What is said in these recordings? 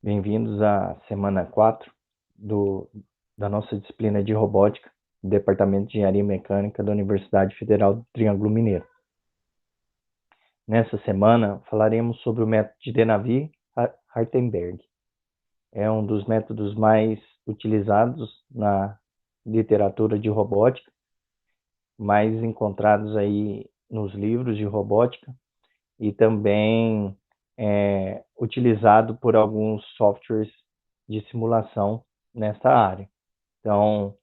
Bem-vindos à semana 4 da nossa disciplina de robótica do Departamento de Engenharia Mecânica da Universidade Federal do Triângulo Mineiro. Nessa semana, falaremos sobre o método de Denavier-Hartenberg. É um dos métodos mais utilizados na literatura de robótica, mais encontrados aí nos livros de robótica e também utilizado por alguns softwares de simulação nessa área. Então,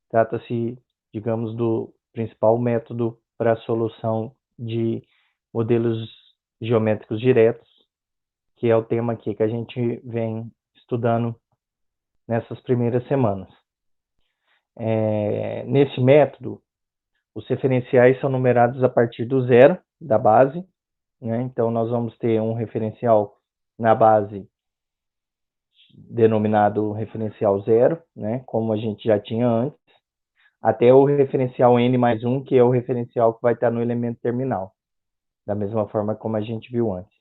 trata-se, digamos, do principal método para a solução de modelos geométricos diretos, que é o tema aqui que a gente vem estudando nessas primeiras semanas. Nesse método, os referenciais são numerados a partir do zero, da base, né? Então, nós vamos ter um referencial na base denominado referencial zero, né? Como a gente já tinha antes, até o referencial n mais 1, que é o referencial que vai estar no elemento terminal, da mesma forma como a gente viu antes.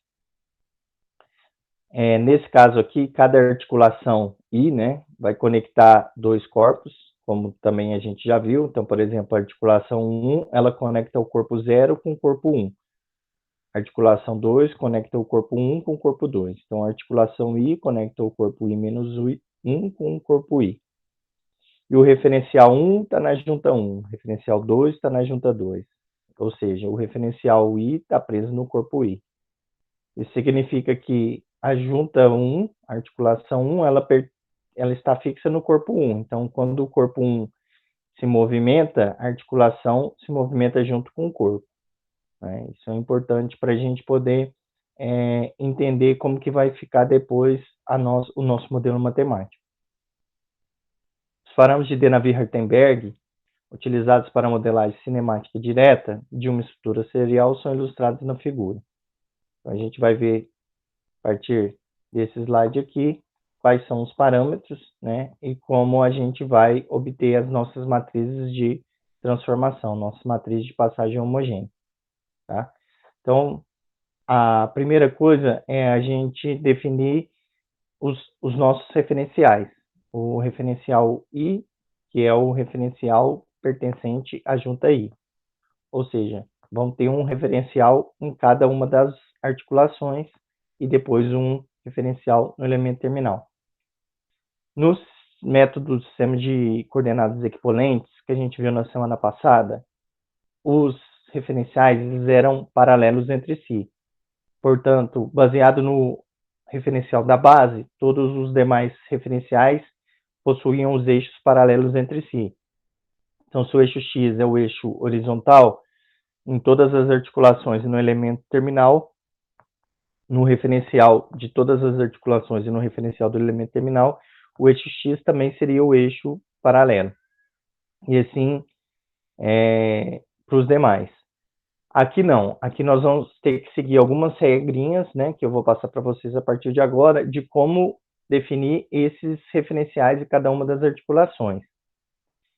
Nesse caso aqui, cada articulação I, né, vai conectar dois corpos, como também a gente já viu. Então, por exemplo, a articulação 1, ela conecta o corpo 0 com o corpo 1. A articulação 2 conecta o corpo 1 com o corpo 2. Então, a articulação I conecta o corpo I menos 1 com o corpo I. E o referencial 1 está na junta 1, o referencial 2 está na junta 2. Ou seja, o referencial I está preso no corpo I. Isso significa que a junta 1, a articulação 1, ela está fixa no corpo 1. Então, quando o corpo 1 se movimenta, a articulação se movimenta junto com o corpo. Né? Isso é importante para a gente poder entender como que vai ficar depois o nosso modelo matemático. Os parâmetros de Denavier-Hartenberg, utilizados para a modelagem cinemática direta de uma estrutura serial, são ilustrados na figura. Então, a gente vai ver, a partir desse slide aqui, quais são os parâmetros, né, e como a gente vai obter as nossas matrizes de transformação, nossas matrizes de passagem homogênea. Tá? Então, a primeira coisa é a gente definir os nossos referenciais. O referencial I, que é o referencial pertencente à junta I. Ou seja, vamos ter um referencial em cada uma das articulações e depois um referencial no elemento terminal. Nos métodos do sistema de coordenadas equivalentes, que a gente viu na semana passada, os referenciais eram paralelos entre si. Portanto, baseado no referencial da base, todos os demais referenciais possuíam os eixos paralelos entre si. Então, se o eixo X é o eixo horizontal, em todas as articulações e no elemento terminal, no referencial de todas as articulações e no referencial do elemento terminal, o eixo X também seria o eixo paralelo. E assim, para os demais. Aqui não, aqui nós vamos ter que seguir algumas regrinhas, né, que eu vou passar para vocês a partir de agora, de como definir esses referenciais de cada uma das articulações.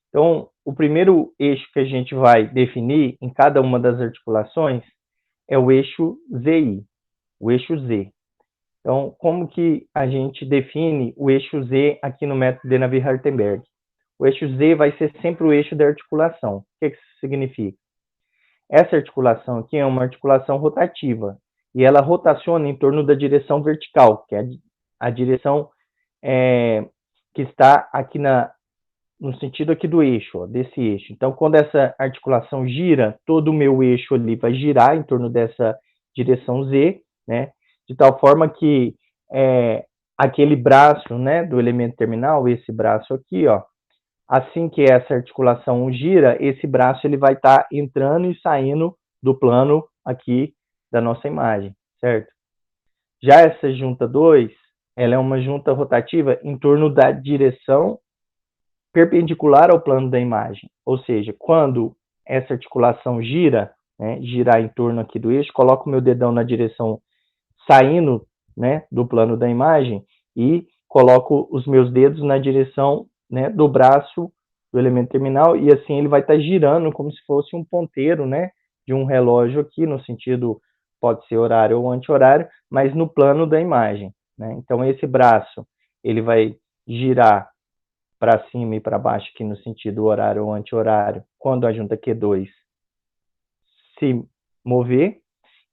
Então, o primeiro eixo que a gente vai definir em cada uma das articulações é o eixo ZI, o eixo Z. Então, como que a gente define o eixo Z aqui no método Denavier-Hartenberg? O eixo Z vai ser sempre o eixo da articulação. O que isso significa? Essa articulação aqui é uma articulação rotativa, e ela rotaciona em torno da direção vertical, que é a direção que está aqui no sentido aqui do eixo, ó, desse eixo. Então, quando essa articulação gira, todo o meu eixo ali vai girar em torno dessa direção Z, né? De tal forma que aquele braço, né, do elemento terminal, esse braço aqui, ó, assim que essa articulação gira, esse braço ele vai estar entrando e saindo do plano aqui da nossa imagem, certo? Já essa junta 2, ela é uma junta rotativa em torno da direção perpendicular ao plano da imagem. Ou seja, quando essa articulação gira, né, girar em torno aqui do eixo, coloco o meu dedão na direção saindo, né, do plano da imagem e coloco os meus dedos na direção, né, do braço do elemento terminal, e assim ele vai estar girando como se fosse um ponteiro, né, de um relógio aqui no sentido pode ser horário ou anti-horário, mas no plano da imagem, né? Então, esse braço, ele vai girar para cima e para baixo aqui no sentido horário ou anti-horário, quando a junta Q2 se mover,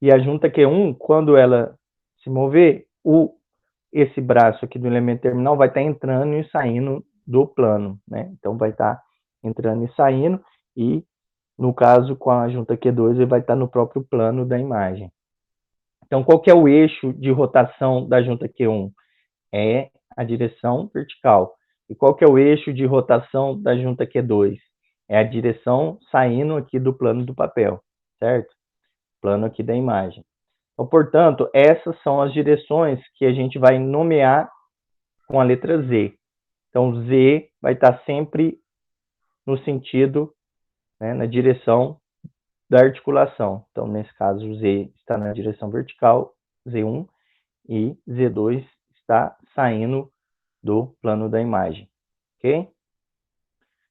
e a junta Q1, quando ela se mover, esse braço aqui do elemento terminal vai estar entrando e saindo do plano, né? Então, vai estar entrando e saindo, e no caso, com a junta Q2, ele vai estar no próprio plano da imagem. Então, qual que é o eixo de rotação da junta Q1? É a direção vertical. E qual que é o eixo de rotação da junta Q2? É a direção saindo aqui do plano do papel, certo? Plano aqui da imagem. Então, portanto, essas são as direções que a gente vai nomear com a letra Z. Então, Z vai estar sempre no sentido, né, na direção da articulação. Então, nesse caso, o Z está na direção vertical, Z1, e Z2 está saindo do plano da imagem, ok?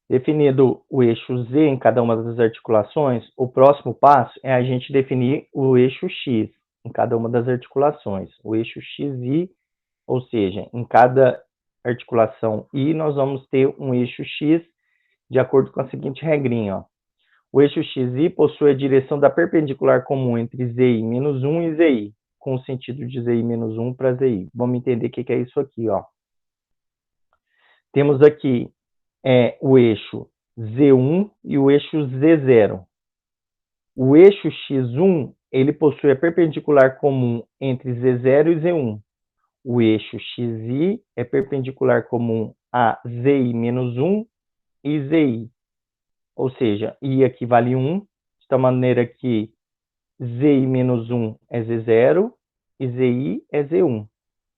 Definido o eixo Z em cada uma das articulações, o próximo passo é a gente definir o eixo X em cada uma das articulações. O eixo XY, ou seja, em cada articulação I, nós vamos ter um eixo X de acordo com a seguinte regrinha, ó. O eixo XY possui a direção da perpendicular comum entre ZI-1 e ZI, com o sentido de ZI-1 para ZI. Vamos entender o que é isso aqui, ó. Temos aqui o eixo Z1 e o eixo Z0. O eixo X1, ele possui a perpendicular comum entre Z0 e Z1. O eixo XY é perpendicular comum a ZI-1 e ZI. Ou seja, I aqui vale 1, de tal maneira que ZI-1 é Z0 e ZI é Z1.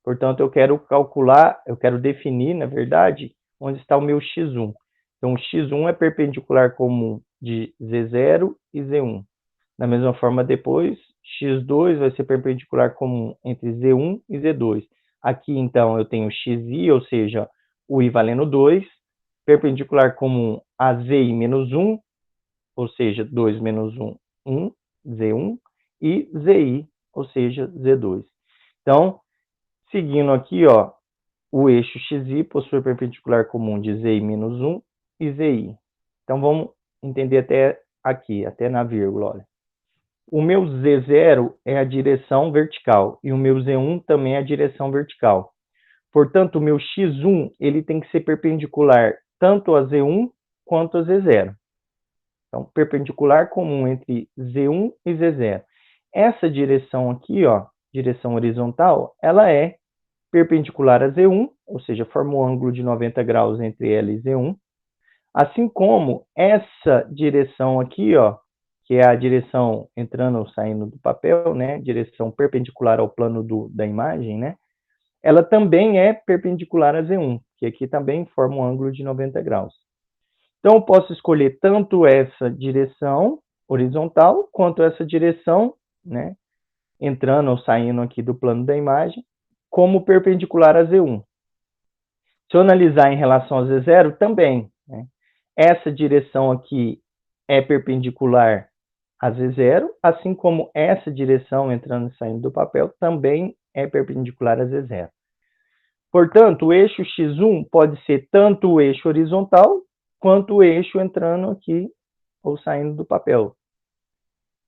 Portanto, eu quero calcular, eu quero definir, na verdade, onde está o meu X1. Então, o X1 é perpendicular comum de Z0 e Z1. Da mesma forma, depois, X2 vai ser perpendicular comum entre Z1 e Z2. Aqui, então, eu tenho XI, ou seja, o I valendo 2, perpendicular comum a ZI-1, ou seja, 2 menos 1, 1, Z1, e ZI, ou seja, Z2. Então, seguindo aqui, ó, o eixo XY possui perpendicular comum de ZI-1 e ZI. Então, vamos entender até aqui, até na vírgula, olha. O meu Z0 é a direção vertical e o meu Z1 também é a direção vertical. Portanto, o meu X1 ele tem que ser perpendicular tanto a Z1 quanto a Z0. Então, perpendicular comum entre Z1 e Z0. Essa direção aqui, ó, direção horizontal, ela é perpendicular a Z1, ou seja, forma um ângulo de 90 graus entre ela e Z1. Assim como essa direção aqui, ó, que é a direção entrando ou saindo do papel, né, direção perpendicular ao plano da imagem, né, ela também é perpendicular a Z1, que aqui também forma um ângulo de 90 graus. Então, eu posso escolher tanto essa direção horizontal, quanto essa direção, né, entrando ou saindo aqui do plano da imagem, como perpendicular a Z1. Se eu analisar em relação a Z0, também, né, essa direção aqui é perpendicular a Z0, assim como essa direção entrando e saindo do papel também é perpendicular a Z0. Portanto, o eixo X1 pode ser tanto o eixo horizontal, quanto o eixo entrando aqui ou saindo do papel.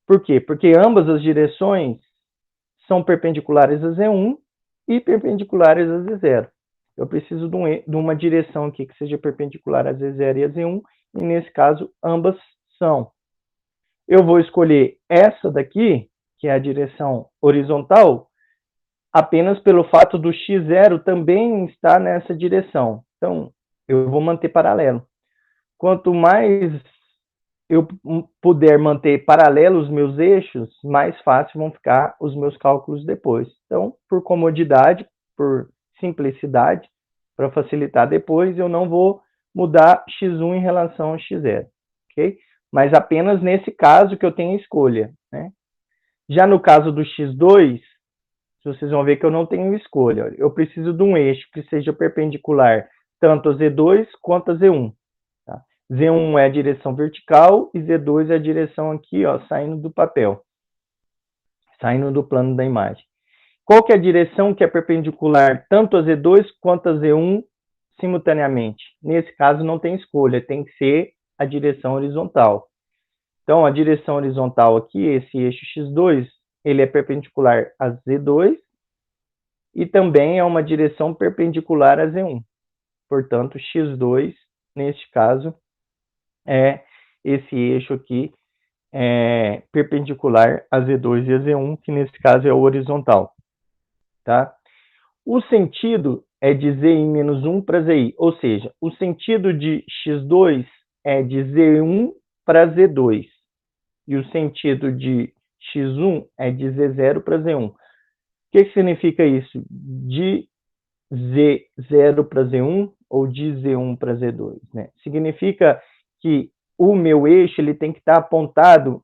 Por quê? Porque ambas as direções são perpendiculares a Z1 e perpendiculares a Z0. Eu preciso de uma direção aqui que seja perpendicular a Z0 e a Z1, e nesse caso, ambas são. Eu vou escolher essa daqui, que é a direção horizontal, apenas pelo fato do X0 também estar nessa direção. Então, eu vou manter paralelo. Quanto mais eu puder manter paralelos os meus eixos, mais fácil vão ficar os meus cálculos depois. Então, por comodidade, por simplicidade, para facilitar depois, eu não vou mudar X1 em relação ao X0, ok? Mas apenas nesse caso que eu tenho escolha, né? Já no caso do X2, vocês vão ver que eu não tenho escolha. Eu preciso de um eixo que seja perpendicular tanto a Z2 quanto a Z1. Tá? Z1 é a direção vertical e Z2 é a direção aqui, ó, saindo do papel. saindo do plano da imagem. Qual que é a direção que é perpendicular tanto a Z2 quanto a Z1 simultaneamente? Nesse caso, não tem escolha, tem que ser a direção horizontal. Então, a direção horizontal aqui, esse eixo X2, ele é perpendicular a Z2 e também é uma direção perpendicular a Z1. Portanto, X2, neste caso, é esse eixo aqui perpendicular a Z2 e a Z1, que nesse caso é o horizontal. Tá? O sentido é de Zi menos 1 para Zi, ou seja, o sentido de X2 é de Z1 para Z2, e o sentido de X1 é de Z0 para Z1. O que significa isso? De Z0 para Z1 ou de Z1 para Z2? Né? Significa que o meu eixo ele tem que estar apontado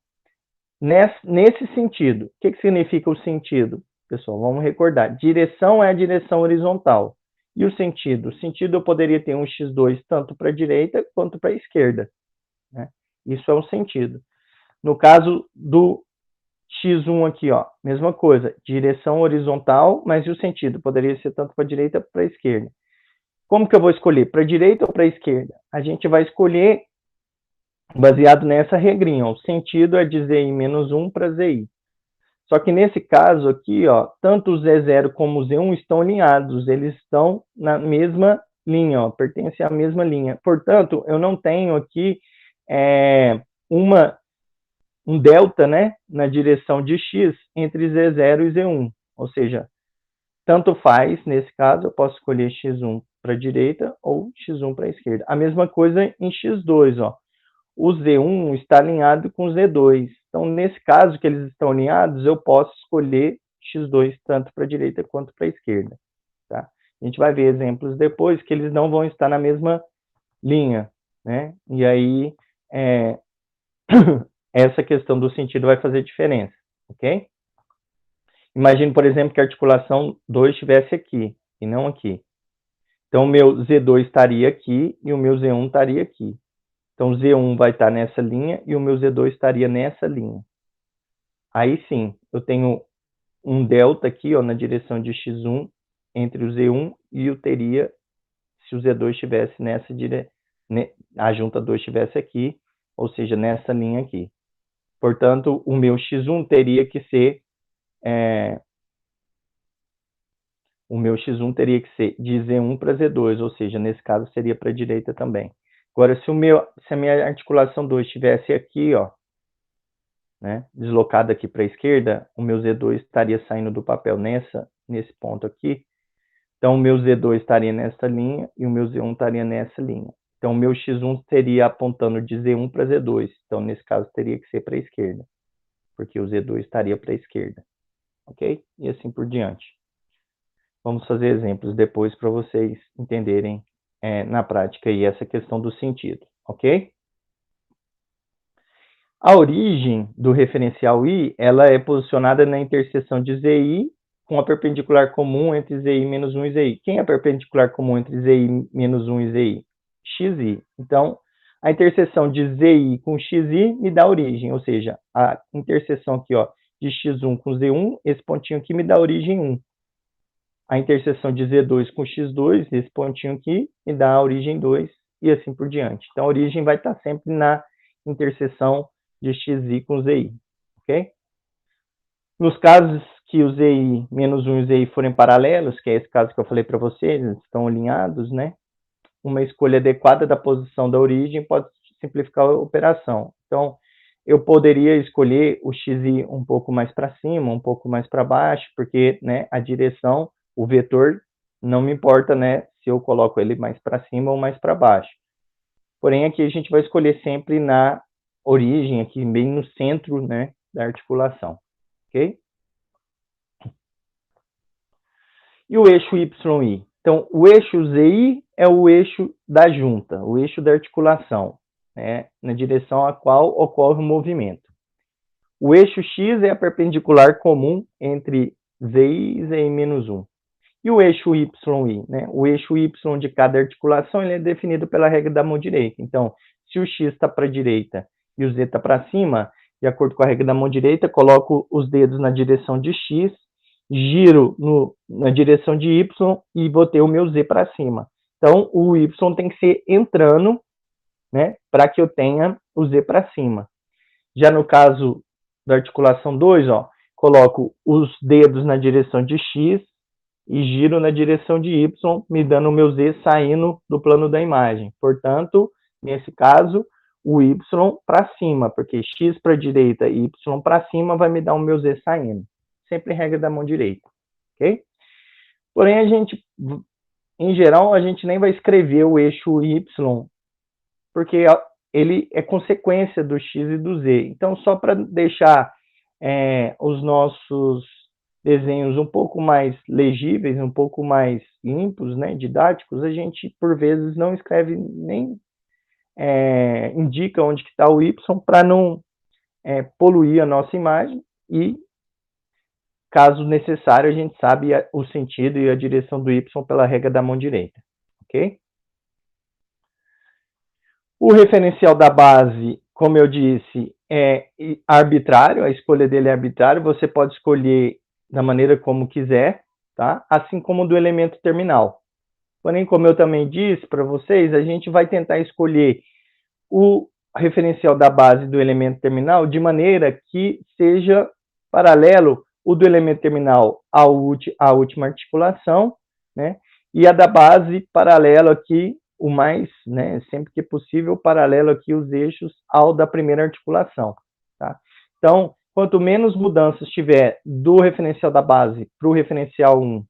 nesse sentido. O que significa o sentido? Pessoal, vamos recordar. Direção é a direção horizontal. E o sentido? O sentido eu poderia ter um X2 tanto para a direita quanto para a esquerda. Né? Isso é um sentido. No caso do X1 aqui, ó, mesma coisa. Direção horizontal, mas e o sentido? Poderia ser tanto para a direita quanto para a esquerda. Como que eu vou escolher? Para a direita ou para a esquerda? A gente vai escolher baseado nessa regrinha. Ó. O sentido é de Zi menos 1 para Zi. Só que nesse caso aqui, ó, tanto o Z0 como o Z1 estão alinhados, eles estão na mesma linha, ó, pertencem à mesma linha. Portanto, eu não tenho aqui um delta, né, na direção de X entre Z0 e Z1. Ou seja, tanto faz, nesse caso, eu posso escolher X1 para a direita ou X1 para a esquerda. A mesma coisa em X2, ó. O Z1 está alinhado com o Z2. Então, nesse caso que eles estão alinhados, eu posso escolher X2 tanto para a direita quanto para a esquerda. Tá? A gente vai ver exemplos depois que eles não vão estar na mesma linha. Né? E aí, essa questão do sentido vai fazer diferença. Ok? Imagine, por exemplo, que a articulação 2 estivesse aqui e não aqui. Então, o meu Z2 estaria aqui e o meu Z1 estaria aqui. Então, o Z1 vai estar nessa linha e o meu Z2 estaria nessa linha. Aí sim, eu tenho um delta aqui, ó, na direção de X1 entre o Z1 e eu teria, se o Z2 estivesse nessa direção, a junta 2 estivesse aqui, ou seja, nessa linha aqui. Portanto, o meu X1 teria que ser de Z1 para Z2, ou seja, nesse caso seria para a direita também. Agora, se a minha articulação 2 estivesse aqui, ó, né, deslocada aqui para a esquerda, o meu Z2 estaria saindo do papel nesse ponto aqui. Então, o meu Z2 estaria nessa linha e o meu Z1 estaria nessa linha. Então, o meu X1 seria apontando de Z1 para Z2. Então, nesse caso, teria que ser para a esquerda, porque o Z2 estaria para a esquerda. Ok? E assim por diante. Vamos fazer exemplos depois para vocês entenderem na prática aí essa questão do sentido. Ok? A origem do referencial I, ela é posicionada na interseção de ZI com a perpendicular comum entre ZI menos 1 e ZI. Quem é a perpendicular comum entre ZI menos 1 e ZI? XI. Então, a interseção de ZI com XI me dá origem, ou seja, a interseção aqui, ó, de X1 com Z1, esse pontinho aqui me dá origem 1. A interseção de Z2 com X2, esse pontinho aqui, me dá origem 2, e assim por diante. Então, a origem vai estar sempre na interseção de XI com ZI, ok? Nos casos que o ZI menos 1 e o ZI forem paralelos, que é esse caso que eu falei para vocês, eles estão alinhados, né? Uma escolha adequada da posição da origem pode simplificar a operação. Então, eu poderia escolher o XI um pouco mais para cima, um pouco mais para baixo, porque, né, a direção, o vetor, não me importa, né, se eu coloco ele mais para cima ou mais para baixo. Porém, aqui a gente vai escolher sempre na origem, aqui bem no centro, né, da articulação, ok? E o eixo YI? Então, o eixo ZI é o eixo da junta, o eixo da articulação, né, na direção a qual ocorre o movimento. O eixo X é a perpendicular comum entre ZI e ZI menos 1. E o eixo YI, né? O eixo Y de cada articulação ele é definido pela regra da mão direita. Então, se o X está para a direita e o Z está para cima, de acordo com a regra da mão direita, coloco os dedos na direção de X, giro na direção de Y e botei o meu Z para cima. Então, o Y tem que ser entrando, né, para que eu tenha o Z para cima. Já no caso da articulação 2, ó, coloco os dedos na direção de X e giro na direção de Y, me dando o meu Z saindo do plano da imagem. Portanto, nesse caso, o Y para cima, porque X para a direita e Y para cima vai me dar o meu Z saindo. Sempre regra da mão direita, ok? Porém, a gente, em geral, a gente nem vai escrever o eixo Y, porque ele é consequência do X e do Z. Então, só para deixar os nossos desenhos um pouco mais legíveis, um pouco mais limpos, né, didáticos, a gente, por vezes, não escreve nem indica onde que está o Y para não poluir a nossa imagem e, caso necessário, a gente sabe o sentido e a direção do Y pela regra da mão direita, ok? O referencial da base, como eu disse, é arbitrário, a escolha dele é arbitrária, você pode escolher da maneira como quiser, tá? Assim como do elemento terminal. Porém, como eu também disse para vocês, a gente vai tentar escolher o referencial da base do elemento terminal de maneira que seja paralelo o do elemento terminal à última articulação, né? E a da base paralelo aqui, o mais, né, sempre que possível, paralelo aqui os eixos ao da primeira articulação, tá? Então, quanto menos mudanças tiver do referencial da base para o referencial 1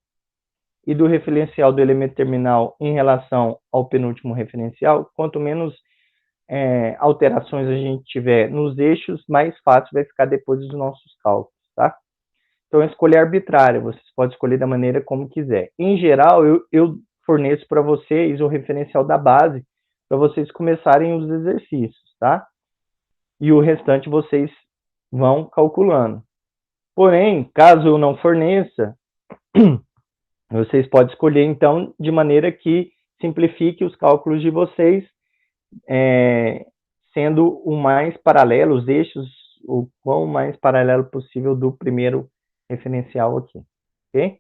e do referencial do elemento terminal em relação ao penúltimo referencial, quanto menos alterações a gente tiver nos eixos, mais fácil vai ficar depois dos nossos cálculos, tá? Então, a escolha é arbitrária, vocês podem escolher da maneira como quiser. Em geral, eu forneço para vocês o referencial da base para vocês começarem os exercícios, tá? E o restante vocês vão calculando. Porém, caso eu não forneça, vocês podem escolher, então, de maneira que simplifique os cálculos de vocês, sendo o mais paralelo, os eixos, o quão mais paralelo possível do primeiro referencial aqui, ok?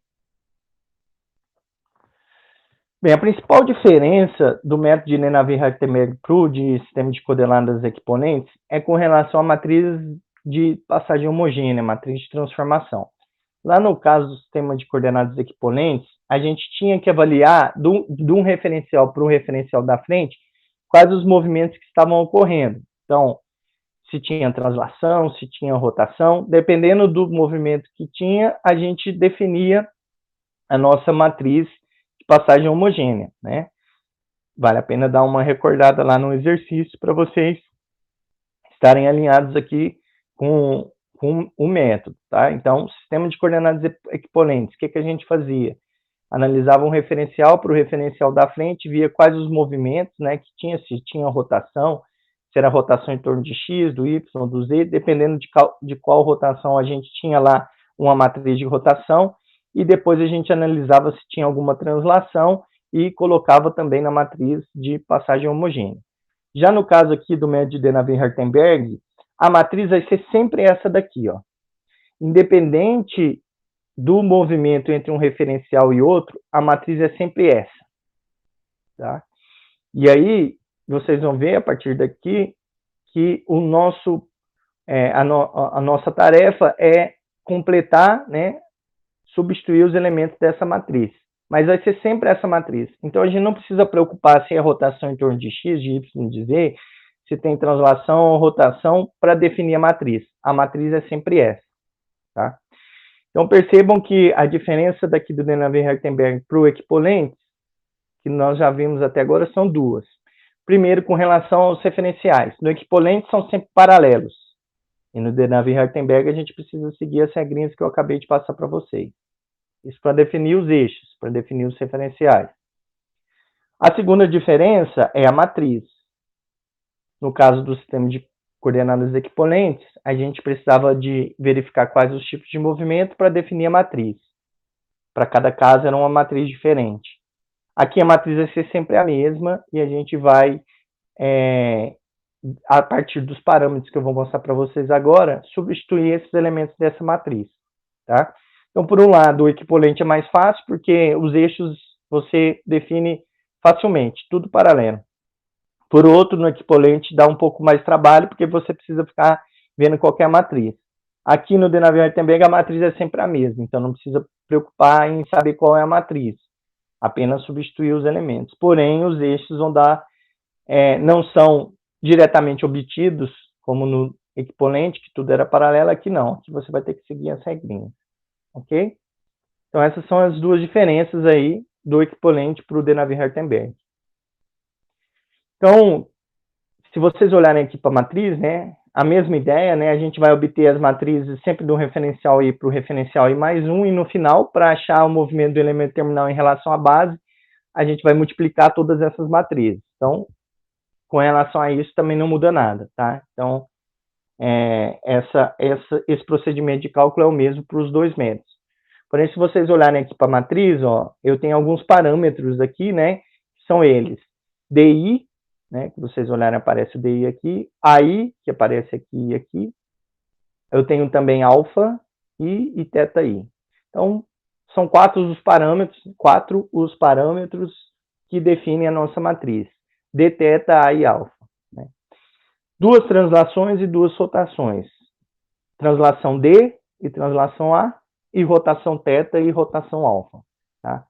Bem, a principal diferença do método de Nenavir-Hartenberg para o de sistema de coordenadas equiponentes é com relação à matriz de passagem homogênea, matriz de transformação. Lá no caso do sistema de coordenadas equiponentes, a gente tinha que avaliar de um referencial para o referencial da frente quais os movimentos que estavam ocorrendo. Então, se tinha translação, se tinha rotação, dependendo do movimento que tinha, a gente definia a nossa matriz de passagem homogênea, né? Vale a pena dar uma recordada lá no exercício para vocês estarem alinhados aqui com o método, tá? Então, sistema de coordenadas equiponentes, o que a gente fazia? Analisava um referencial para o referencial da frente, via quais os movimentos, né, que tinha, se tinha rotação, se era rotação em torno de X, do Y, do Z, dependendo de qual rotação a gente tinha lá uma matriz de rotação, e depois a gente analisava se tinha alguma translação e colocava também na matriz de passagem homogênea. Já no caso aqui do método de Nenavir-Hartenberg, a matriz vai ser sempre essa daqui, ó. Independente do movimento entre um referencial e outro, a matriz é sempre essa, tá? E aí, vocês vão ver a partir daqui que o nosso, a nossa tarefa é completar, né, substituir os elementos dessa matriz. Mas vai ser sempre essa matriz. Então, a gente não precisa preocupar se é rotação em torno de X, de Y, de Z, se tem translação ou rotação para definir a matriz. A matriz é sempre essa, tá? Então, percebam que a diferença daqui do Nenavir-Hartenberg para o equipolentes, que nós já vimos até agora, são duas. Primeiro, com relação aos referenciais. No equipolente, são sempre paralelos. E no Nenavir-Hartenberg, a gente precisa seguir as regrinhas que eu acabei de passar para vocês. Isso para definir os eixos, para definir os referenciais. A segunda diferença é a matriz. No caso do sistema de coordenadas equipolentes, a gente precisava de verificar quais os tipos de movimento para definir a matriz. Para cada caso era uma matriz diferente. Aqui a matriz vai ser sempre a mesma e a gente vai a partir dos parâmetros que eu vou mostrar para vocês agora, substituir esses elementos dessa matriz, tá? Então, por um lado, o equipolente é mais fácil, porque os eixos você define facilmente, tudo paralelo. Por outro, no equipolente dá um pouco mais de trabalho, porque você precisa ficar vendo qualquer matriz. Aqui no Navier-Sternberg a matriz é sempre a mesma, então não precisa preocupar em saber qual é a matriz, apenas substituir os elementos. Porém, os eixos vão dar, não são diretamente obtidos, como no equipolente, que tudo era paralelo, aqui não, aqui você vai ter que seguir as regrinhas, ok? Então essas são as duas diferenças aí do equipolente para o de Navier-Sternberg. Então, se vocês olharem aqui para a matriz, né, a mesma ideia, né, a gente vai obter as matrizes sempre do referencial I para o referencial I mais 1, e no final, para achar o movimento do elemento terminal em relação à base, a gente vai multiplicar todas essas matrizes. Então, com relação a isso, também não muda nada, tá? Então, esse procedimento de cálculo é o mesmo para os dois métodos. Porém, se vocês olharem aqui para a matriz, ó, eu tenho alguns parâmetros aqui, né, que são eles. DI, né, que vocês olharem, aparece o DI aqui, AI, que aparece aqui e aqui. Eu tenho também alfa e θ I. Então, são quatro os parâmetros que definem a nossa matriz, d, θ, A e alfa. Né? Duas translações e duas rotações. Translação D e translação A, e rotação θ e rotação alfa. Tá?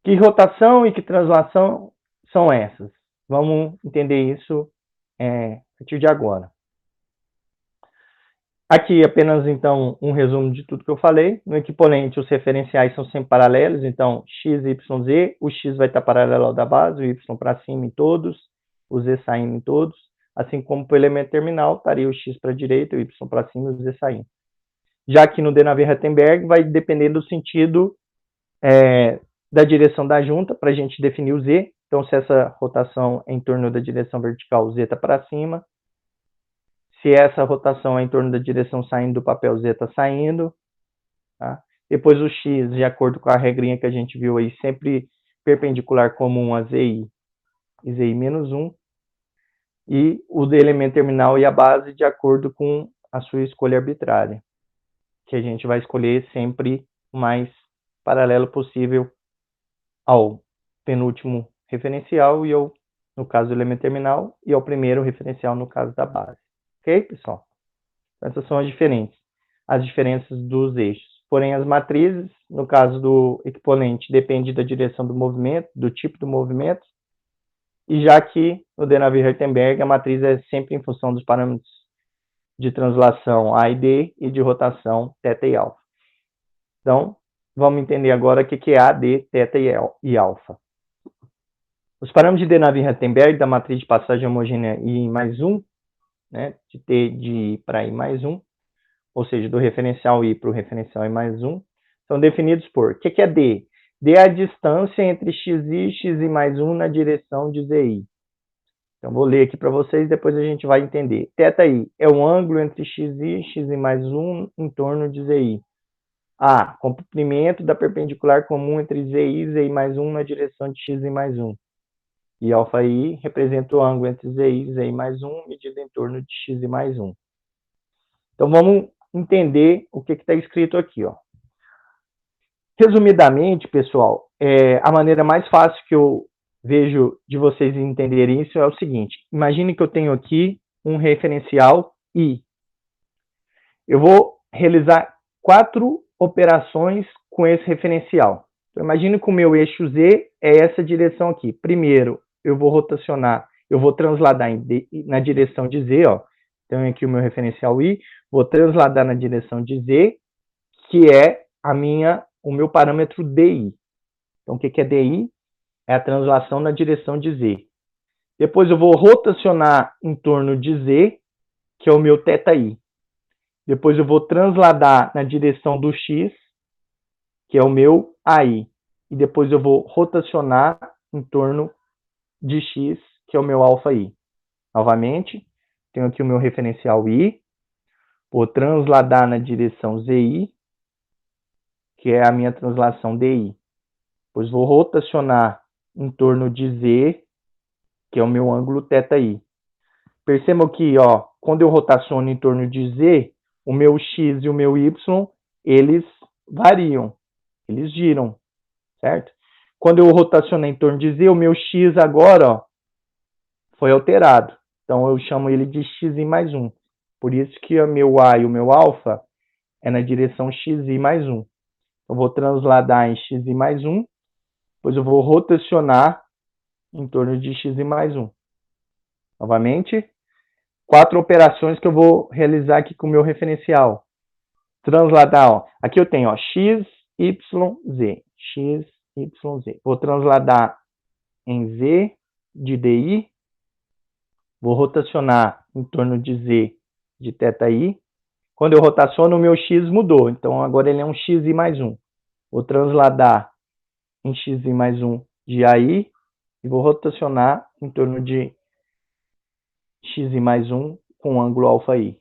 Que rotação e que translação são essas? Vamos entender isso a partir de agora. Aqui apenas, então, um resumo de tudo que eu falei. No equipolente, os referenciais são sempre paralelos, então, x, y, z, o x vai estar paralelo ao da base, o y para cima em todos, o z saindo em todos, assim como para o elemento terminal, estaria o x para a direita, o y para cima e o z saindo. Já que no de Navier-Sternberg vai depender do sentido da direção da junta, para a gente definir o z. Então, se essa rotação é em torno da direção vertical, o z está para cima. Se essa rotação é em torno da direção saindo do papel, z está saindo. Tá? Depois o x, de acordo com a regrinha que a gente viu aí, sempre perpendicular comum a zi e zi menos 1. E o do elemento terminal e a base de acordo com a sua escolha arbitrária, que a gente vai escolher sempre o mais paralelo possível ao penúltimo referencial e ao, no caso do elemento terminal, e ao primeiro referencial no caso da base. Ok, pessoal? Essas são as diferenças dos eixos. Porém, as matrizes, no caso do equipolente, depende da direção do movimento, do tipo do movimento, e já que no de Navier-Sternberg a matriz é sempre em função dos parâmetros de translação A e D e de rotação θ e alfa. Então, vamos entender agora o que é A, D, θ e alfa. Os parâmetros de Navier-Sternberg da matriz de passagem homogênea I mais 1, né, de T de I para I mais 1, ou seja, do referencial I para o referencial I mais 1, são definidos por... O que é D? D é a distância entre xi e xi mais 1 na direção de zi. Então, vou ler aqui para vocês, depois a gente vai entender. θi é o ângulo entre xi e xi mais 1 em torno de zi. A, comprimento da perpendicular comum entre zi e zi mais 1 na direção de xi mais 1. E αi representa o ângulo entre zi e zi mais 1, medido em torno de xi mais 1. Então, vamos entender o que está escrito aqui, ó. Resumidamente, pessoal, a maneira mais fácil que eu vejo de vocês entenderem isso é o seguinte. Imagine que eu tenho aqui um referencial I. Eu vou realizar 4 operações com esse referencial. Então, imagine que o meu eixo Z é essa direção aqui. Primeiro, eu vou rotacionar, eu vou transladar na direção de Z, ó. Então, aqui o meu referencial I, vou transladar na direção de Z, que é o meu parâmetro DI. Então, o que é DI? É a translação na direção de Z. Depois eu vou rotacionar em torno de Z, que é o meu θi. Depois eu vou transladar na direção do X, que é o meu AI. E depois eu vou rotacionar em torno de X, que é o meu αi. Novamente, tenho aqui o meu referencial I, vou transladar na direção ZI, que é a minha translação DI. Depois vou rotacionar em torno de Z, que é o meu ângulo θi. Percebam que, ó, quando eu rotaciono em torno de Z, o meu X e o meu Y, eles variam, eles giram, certo? Quando eu rotaciono em torno de Z, o meu X agora, ó, foi alterado. Então, eu chamo ele de XI mais 1. Por isso que o meu A e o meu alfa é na direção XI mais 1. Eu vou transladar em XI mais 1, depois eu vou rotacionar em torno de XI mais 1. Novamente, 4 operações que eu vou realizar aqui com o meu referencial. Transladar, ó, aqui eu tenho ó, X, Y, Z. X, Y, Z. Vou transladar em Z de DI. Vou rotacionar em torno de Z de θI. Quando eu rotaciono, o meu X mudou. Então, agora ele é um XI mais 1. Vou transladar em XI mais 1 de AI. E vou rotacionar em torno de XI mais 1 com ângulo alfa-I.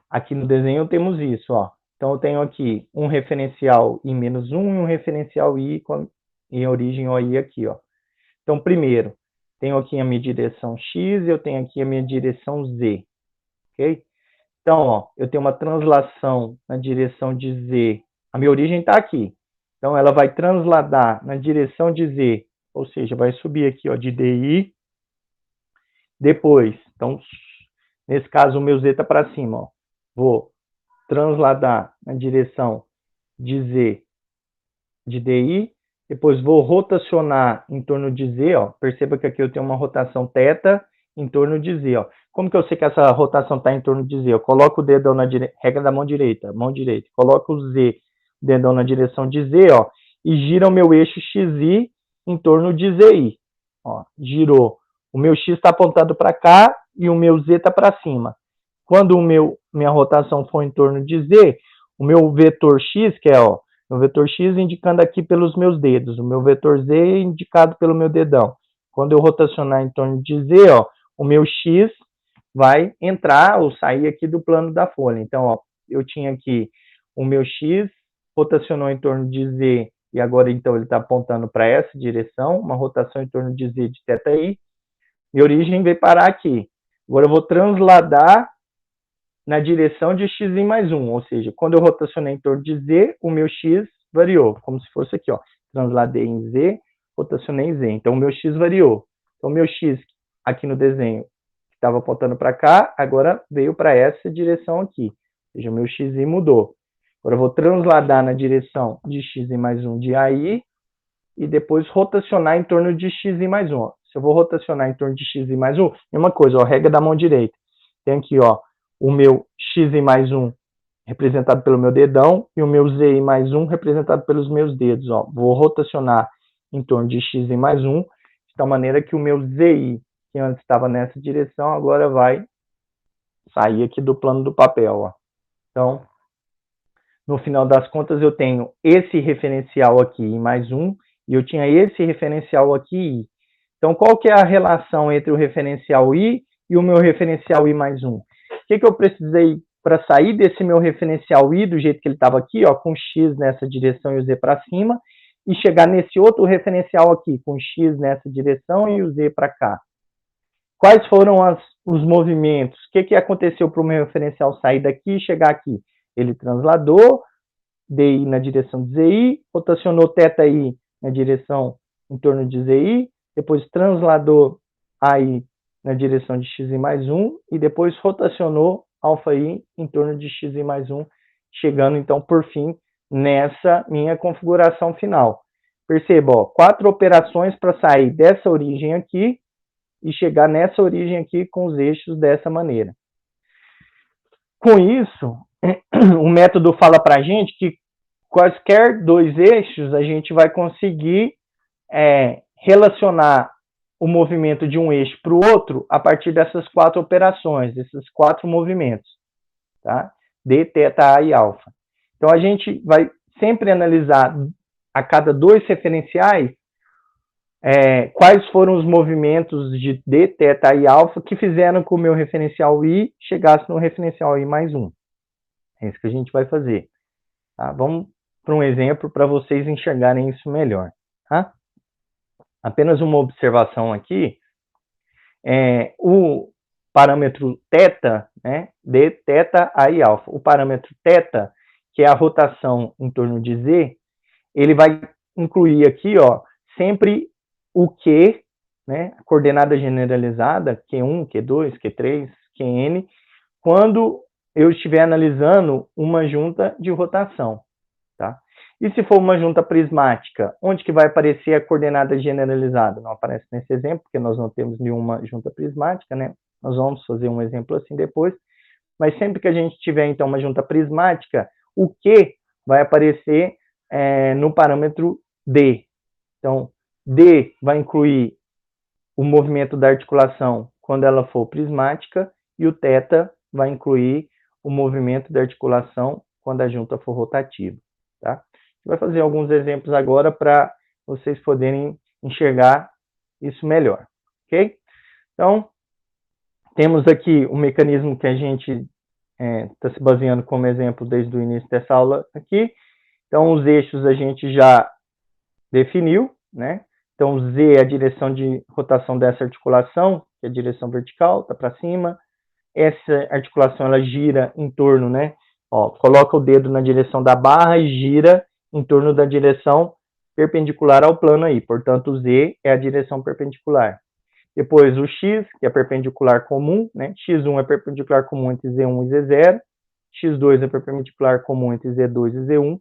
Aqui no desenho temos isso, ó. Então, eu tenho aqui um referencial I menos 1 e um referencial I em origem OI aqui, ó. Então, primeiro, tenho aqui a minha direção X e eu tenho aqui a minha direção Z, ok? Então, ó, eu tenho uma translação na direção de Z. A minha origem está aqui. Então, ela vai transladar na direção de Z, ou seja, vai subir aqui, ó, de DI. Depois, então, nesse caso, o meu Z está para cima, ó. Vou transladar na direção de Z de DI, depois vou rotacionar em torno de Z, ó. Perceba que aqui eu tenho uma rotação θ em torno de Z, ó. Como que eu sei que essa rotação está em torno de Z? Eu coloco o dedão na regra da mão direita, coloco o Z, dedão na direção de Z, ó, e gira o meu eixo XY em torno de ZI. Ó, girou. O meu X está apontado para cá e o meu Z está para cima. Quando minha rotação for em torno de Z, o meu vetor X, que é ó, o vetor X indicando aqui pelos meus dedos, o meu vetor Z indicado pelo meu dedão. Quando eu rotacionar em torno de Z, ó, o meu X vai entrar ou sair aqui do plano da folha. Então, ó, eu tinha aqui o meu X, rotacionou em torno de Z, e agora então ele está apontando para essa direção, uma rotação em torno de Z de θI. Minha origem veio parar aqui. Agora eu vou transladar na direção de XI mais 1, ou seja, quando eu rotacionei em torno de Z, o meu X variou, como se fosse aqui, ó, transladei em Z, rotacionei em Z, então o meu X variou. Então o meu X aqui no desenho, que estava apontando para cá, agora veio para essa direção aqui, ou seja, o meu XI mudou. Agora eu vou transladar na direção de XI mais 1 de AI, e depois rotacionar em torno de XI mais 1. Ó. Se eu vou rotacionar em torno de XI mais 1, mesma coisa, ó, regra da mão direita. Tem aqui, ó, o meu XI mais 1 representado pelo meu dedão e o meu ZI mais 1 representado pelos meus dedos. Ó. Vou rotacionar em torno de XI mais 1, de tal maneira que o meu ZI, que antes estava nessa direção, agora vai sair aqui do plano do papel. Ó. Então, no final das contas, eu tenho esse referencial aqui, I mais 1, e eu tinha esse referencial aqui, I. Então, qual que é a relação entre o referencial I e o meu referencial I mais 1? O que eu precisei para sair desse meu referencial I, do jeito que ele estava aqui, ó, com X nessa direção e o Z para cima, e chegar nesse outro referencial aqui, com X nessa direção e o Z para cá? Quais foram os movimentos? O que aconteceu para o meu referencial sair daqui e chegar aqui? Ele transladou DI na direção de ZI, rotacionou θI na direção em torno de ZI, depois transladou AI na direção de XI mais 1 e depois rotacionou alfa-I em torno de XI mais 1, chegando então por fim nessa minha configuração final. Perceba, ó, 4 operações para sair dessa origem aqui e chegar nessa origem aqui com os eixos dessa maneira. Com isso, o método fala para a gente que quaisquer dois eixos a gente vai conseguir relacionar o movimento de um eixo para o outro a partir dessas 4 operações, desses 4 movimentos, tá? D, θ, A e alfa. Então, a gente vai sempre analisar a cada 2 referenciais quais foram os movimentos de D, θ e alfa que fizeram com que o meu referencial I chegasse no referencial I mais 1. É isso que a gente vai fazer. Tá? Vamos para um exemplo para vocês enxergarem isso melhor. Tá? Apenas uma observação aqui. parâmetro θ, né, d θ i alfa. O parâmetro θ, que é a rotação em torno de z, ele vai incluir aqui, ó, sempre o Q, né, a coordenada generalizada, Q1, Q2, Q3, Qn, quando eu estiver analisando uma junta de rotação, tá? E se for uma junta prismática, onde que vai aparecer a coordenada generalizada? Não aparece nesse exemplo, porque nós não temos nenhuma junta prismática, né? Nós vamos fazer um exemplo assim depois. Mas sempre que a gente tiver, então, uma junta prismática, o Q vai aparecer no parâmetro D. Então, D vai incluir o movimento da articulação quando ela for prismática e o θ vai incluir o movimento da articulação quando a junta for rotativa, tá? A gente vai fazer alguns exemplos agora para vocês poderem enxergar isso melhor, ok? Então, temos aqui o mecanismo que a gente está se baseando como exemplo desde o início dessa aula aqui. Então, os eixos a gente já definiu, né? Então, Z é a direção de rotação dessa articulação, que é a direção vertical, está para cima. Essa articulação, ela gira em torno, né? Ó, coloca o dedo na direção da barra e gira em torno da direção perpendicular ao plano aí. Portanto, o Z é a direção perpendicular. Depois, o X, que é perpendicular comum, né? X1 é perpendicular comum entre Z1 e Z0. X2 é perpendicular comum entre Z2 e Z1.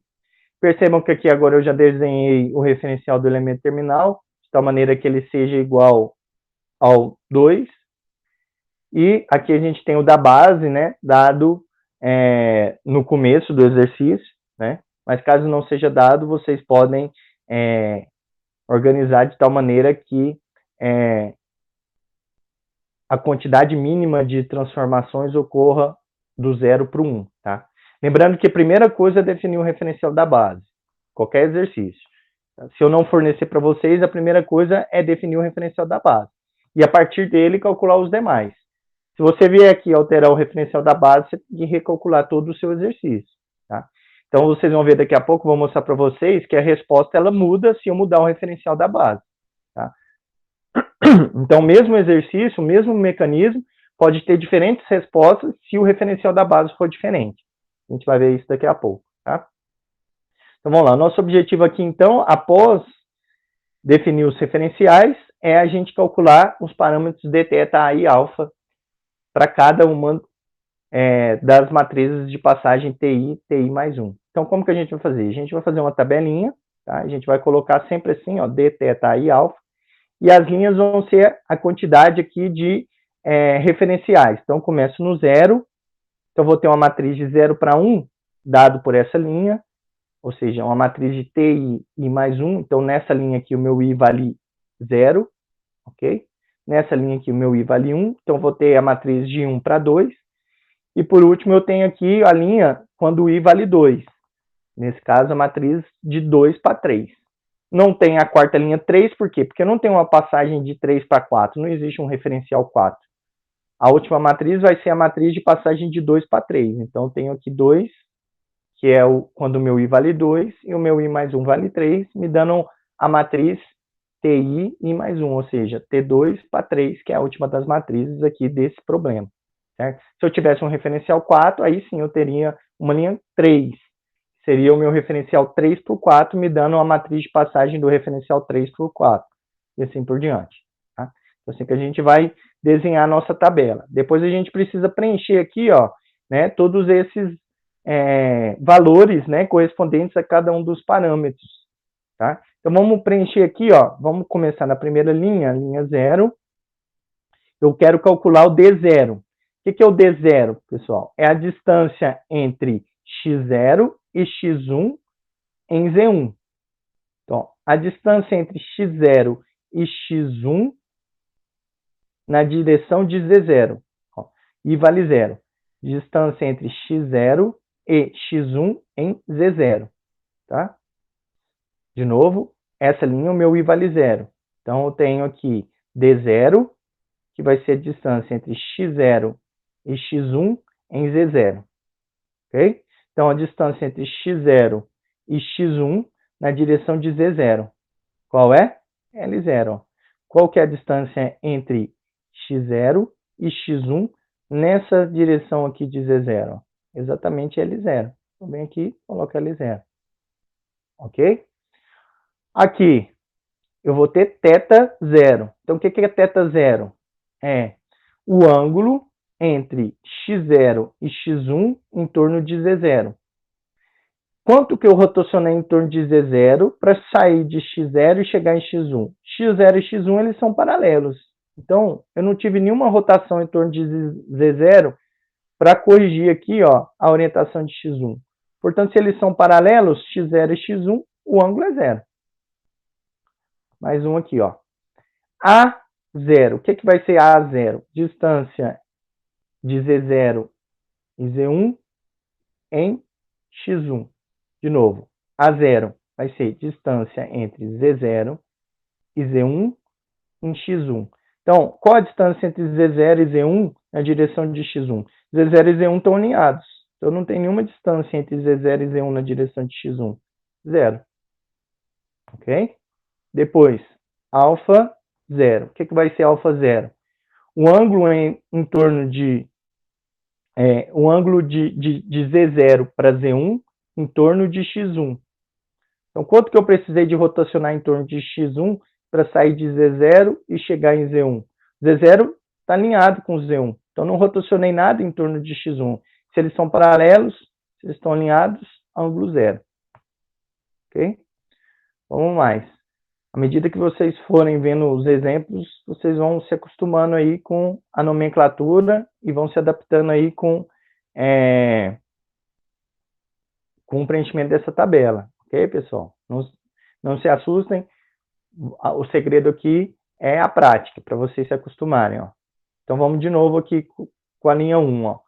Percebam que aqui agora eu já desenhei o referencial do elemento terminal, de tal maneira que ele seja igual ao 2. E aqui a gente tem o da base, né, dado no começo do exercício, né? Mas caso não seja dado, vocês podem organizar de tal maneira que a quantidade mínima de transformações ocorra do 0 para o 1, tá? Lembrando que a primeira coisa é definir o referencial da base, qualquer exercício. Se eu não fornecer para vocês, a primeira coisa é definir o referencial da base. E a partir dele, calcular os demais. Se você vier aqui alterar o referencial da base, você tem que recalcular todo o seu exercício, tá? Então, vocês vão ver daqui a pouco, vou mostrar para vocês que a resposta ela muda se eu mudar o referencial da base, tá? Então, o mesmo exercício, o mesmo mecanismo, pode ter diferentes respostas se o referencial da base for diferente. A gente vai ver isso daqui a pouco, tá? Então, vamos lá. Nosso objetivo aqui, então, após definir os referenciais, é a gente calcular os parâmetros d, θ e alfa para cada uma das matrizes de passagem TI, TI mais 1. Então, como que a gente vai fazer? A gente vai fazer uma tabelinha, tá? A gente vai colocar sempre assim, ó, d, θ e alfa, e as linhas vão ser a quantidade aqui de referenciais. Então, começo no 0, então vou ter uma matriz de 0 para 1, dado por essa linha, ou seja, uma matriz de TI e mais 1, então nessa linha aqui o meu I vale 0, ok? Nessa linha aqui o meu I vale 1, então vou ter a matriz de 1 para 2, e por último eu tenho aqui a linha quando o I vale 2, nesse caso a matriz de 2 para 3. Não tem a quarta linha 3, por quê? Porque não tem uma passagem de 3 para 4, não existe um referencial 4. A última matriz vai ser a matriz de passagem de 2 para 3, então eu tenho aqui 2, que é quando o meu I vale 2, e o meu I mais 1 vale 3, me dando a matriz TI e mais 1, ou seja, T2 para 3, que é a última das matrizes aqui desse problema, certo? Se eu tivesse um referencial 4, aí sim eu teria uma linha 3, seria o meu referencial 3 para o 4, me dando uma matriz de passagem do referencial 3 para o 4, e assim por diante, tá? Então, assim que a gente vai desenhar a nossa tabela. Depois a gente precisa preencher aqui, ó, né, todos esses valores, né, correspondentes a cada um dos parâmetros, tá? Então, vamos preencher aqui, ó, vamos começar na primeira linha, linha 0. Eu quero calcular o D0. O que é o D0, pessoal? É a distância entre x0 e x1 em Z1. Então, a distância entre x0 e x1 na direção de Z0. Ó, I vale 0. Distância entre x0 e x1 em Z0, tá? De novo, essa linha, o meu I vale 0. Então, eu tenho aqui D0, que vai ser a distância entre x0 e x1 em Z0, ok? Então, a distância entre x0 e x1 na direção de Z0. Qual é? L0. Qual que é a distância entre x0 e x1 nessa direção aqui de Z0. Exatamente L0. Então, vem aqui, coloca L0. Ok? Aqui, eu vou ter θ 0. Então, o que é θ 0? É o ângulo entre x0 e x1 em torno de Z0. Quanto que eu rotacionei em torno de Z0 para sair de x0 e chegar em x1? X0 e x1 eles são paralelos. Então, eu não tive nenhuma rotação em torno de Z0 para corrigir aqui ó, a orientação de x1. Portanto, se eles são paralelos, x0 e x1, o ângulo é zero. Mais um aqui, ó. A0. O que vai ser A0? Distância de Z0 e Z1 em x1. De novo, A0 vai ser distância entre Z0 e Z1 em x1. Então, qual a distância entre Z0 e Z1 na direção de x1? Z0 e Z1 estão alinhados. Então, não tem nenhuma distância entre Z0 e Z1 na direção de x1. Zero. Ok? Depois, alfa 0. O que vai ser alfa 0? O ângulo em torno de... o ângulo de Z0 para Z1 em torno de x1. Então, quanto que eu precisei de rotacionar em torno de x1 para sair de Z0 e chegar em Z1? Z0 está alinhado com Z1. Então, não rotacionei nada em torno de x1. Se eles são paralelos, se eles estão alinhados, ângulo zero. Ok? Vamos mais. À medida que vocês forem vendo os exemplos, vocês vão se acostumando aí com a nomenclatura e vão se adaptando aí com o preenchimento dessa tabela. Ok, pessoal? Não se assustem. O segredo aqui é a prática, para vocês se acostumarem. Ó. Então, vamos de novo aqui com a linha 1. Ó.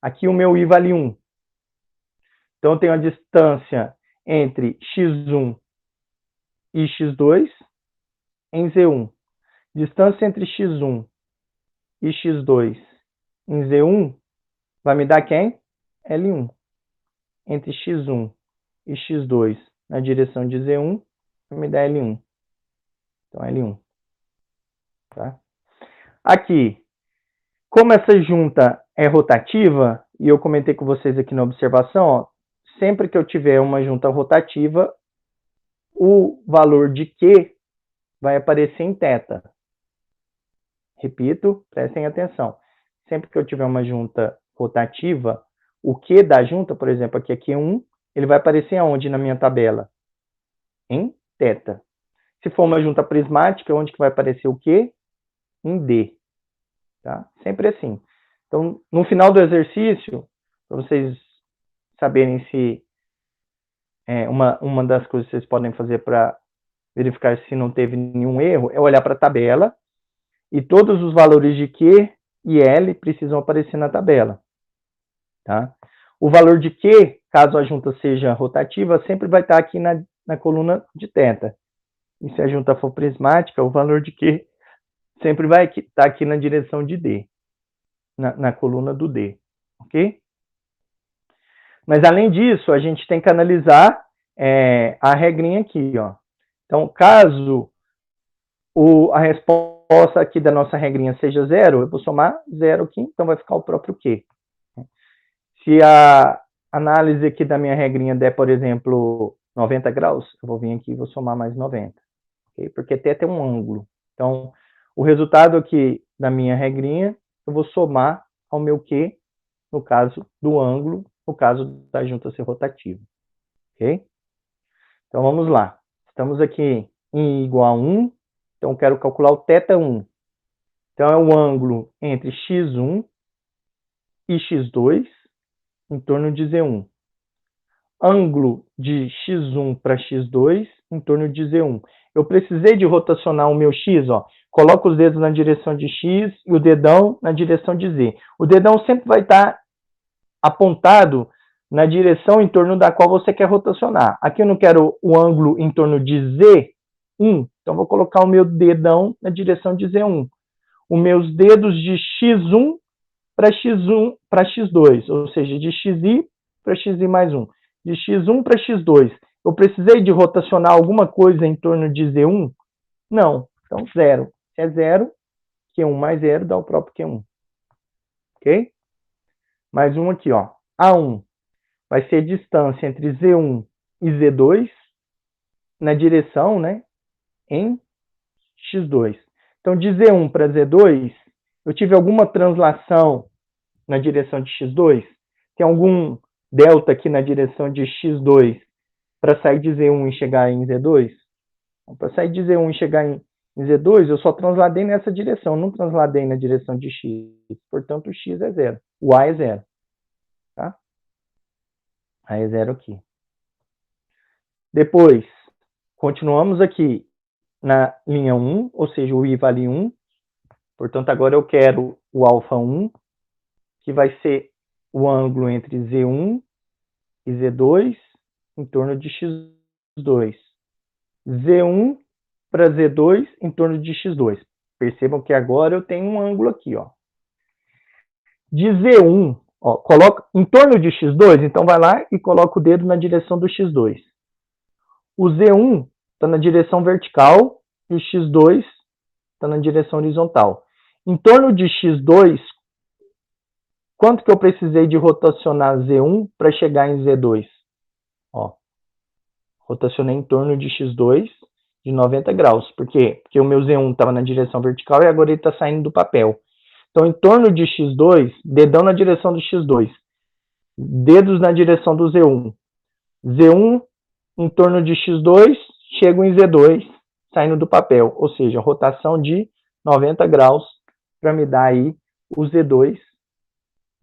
Aqui o meu I vale 1. Então, eu tenho a distância entre x1 e x2 em Z1. Distância entre x1 e x2 em Z1 vai me dar quem? L1. Entre x1 e x2 na direção de Z1 vai me dar L1. Então, L1. Tá? Aqui, como essa junta é rotativa, e eu comentei com vocês aqui na observação, ó, sempre que eu tiver uma junta rotativa, o valor de Q vai aparecer em θ. Repito, prestem atenção. Sempre que eu tiver uma junta rotativa, o Q da junta, por exemplo, aqui é Q1, ele vai aparecer aonde na minha tabela? Em θ. Se for uma junta prismática, onde que vai aparecer o Q? Em D. Tá? Sempre assim. Então, no final do exercício, para vocês saberem se uma das coisas que vocês podem fazer para verificar se não teve nenhum erro é olhar para a tabela e todos os valores de Q e L precisam aparecer na tabela. Tá? O valor de Q, caso a junta seja rotativa, sempre vai estar aqui na coluna de θ. E se a junta for prismática, o valor de Q sempre vai estar aqui na direção de D, na coluna do D, ok? Mas, além disso, a gente tem que analisar a regrinha aqui, ó. Então, caso a resposta aqui da nossa regrinha seja zero, eu vou somar zero aqui, então vai ficar o próprio Q. Se a análise aqui da minha regrinha der, por exemplo, 90 graus, eu vou vir aqui e vou somar mais 90. Okay? Porque θ é um ângulo. Então, o resultado aqui da minha regrinha, eu vou somar ao meu Q, no caso do ângulo, no caso da junta ser rotativa. Ok? Então, vamos lá. Estamos aqui em igual a 1. Então, eu quero calcular o θ1. Então, é o ângulo entre x1 e x2 em torno de Z1. Ângulo de x1 para x2 em torno de Z1. Eu precisei de rotacionar o meu x, ó. Coloco os dedos na direção de x e o dedão na direção de z. O dedão sempre vai estar apontado na direção em torno da qual você quer rotacionar. Aqui eu não quero o ângulo em torno de Z1, então vou colocar o meu dedão na direção de Z1. Os meus dedos de x1 para x2, ou seja, de xi para xi mais 1. De x1 para x2. Eu precisei de rotacionar alguma coisa em torno de Z1? Não. Então, zero. Se é zero, Q1 mais zero dá o próprio Q1. ok? Mais um aqui, ó. A1 vai ser a distância entre Z1 e Z2 na direção, né, em x2. Então, de Z1 para Z2, eu tive alguma translação na direção de x2? Tem algum delta aqui na direção de x2 para sair de Z1 e chegar em Z2? Para sair de Z1 e chegar em Z2, eu só transladei nessa direção, não transladei na direção de x. Portanto, o x é zero. O a é zero. Tá? A é zero aqui. Depois, continuamos aqui na linha 1, ou seja, o i vale 1. Portanto, agora eu quero o alfa 1, que vai ser o ângulo entre Z1 e Z2 em torno de x2. Z1 para Z2 em torno de x2. Percebam que agora eu tenho um ângulo aqui, ó. De Z1, ó, coloca em torno de x2, então vai lá e coloca o dedo na direção do x2. O Z1 está na direção vertical e o x2 está na direção horizontal. Em torno de x2, quanto que eu precisei de rotacionar Z1 para chegar em Z2? Ó, rotacionei em torno de x2 de 90 graus. Por quê? Porque o meu Z1 estava na direção vertical e agora ele está saindo do papel. Então, em torno de x2, dedão na direção do x2, dedos na direção do Z1. Z1 em torno de x2, chego em Z2, saindo do papel. Ou seja, rotação de 90 graus para me dar aí o Z2.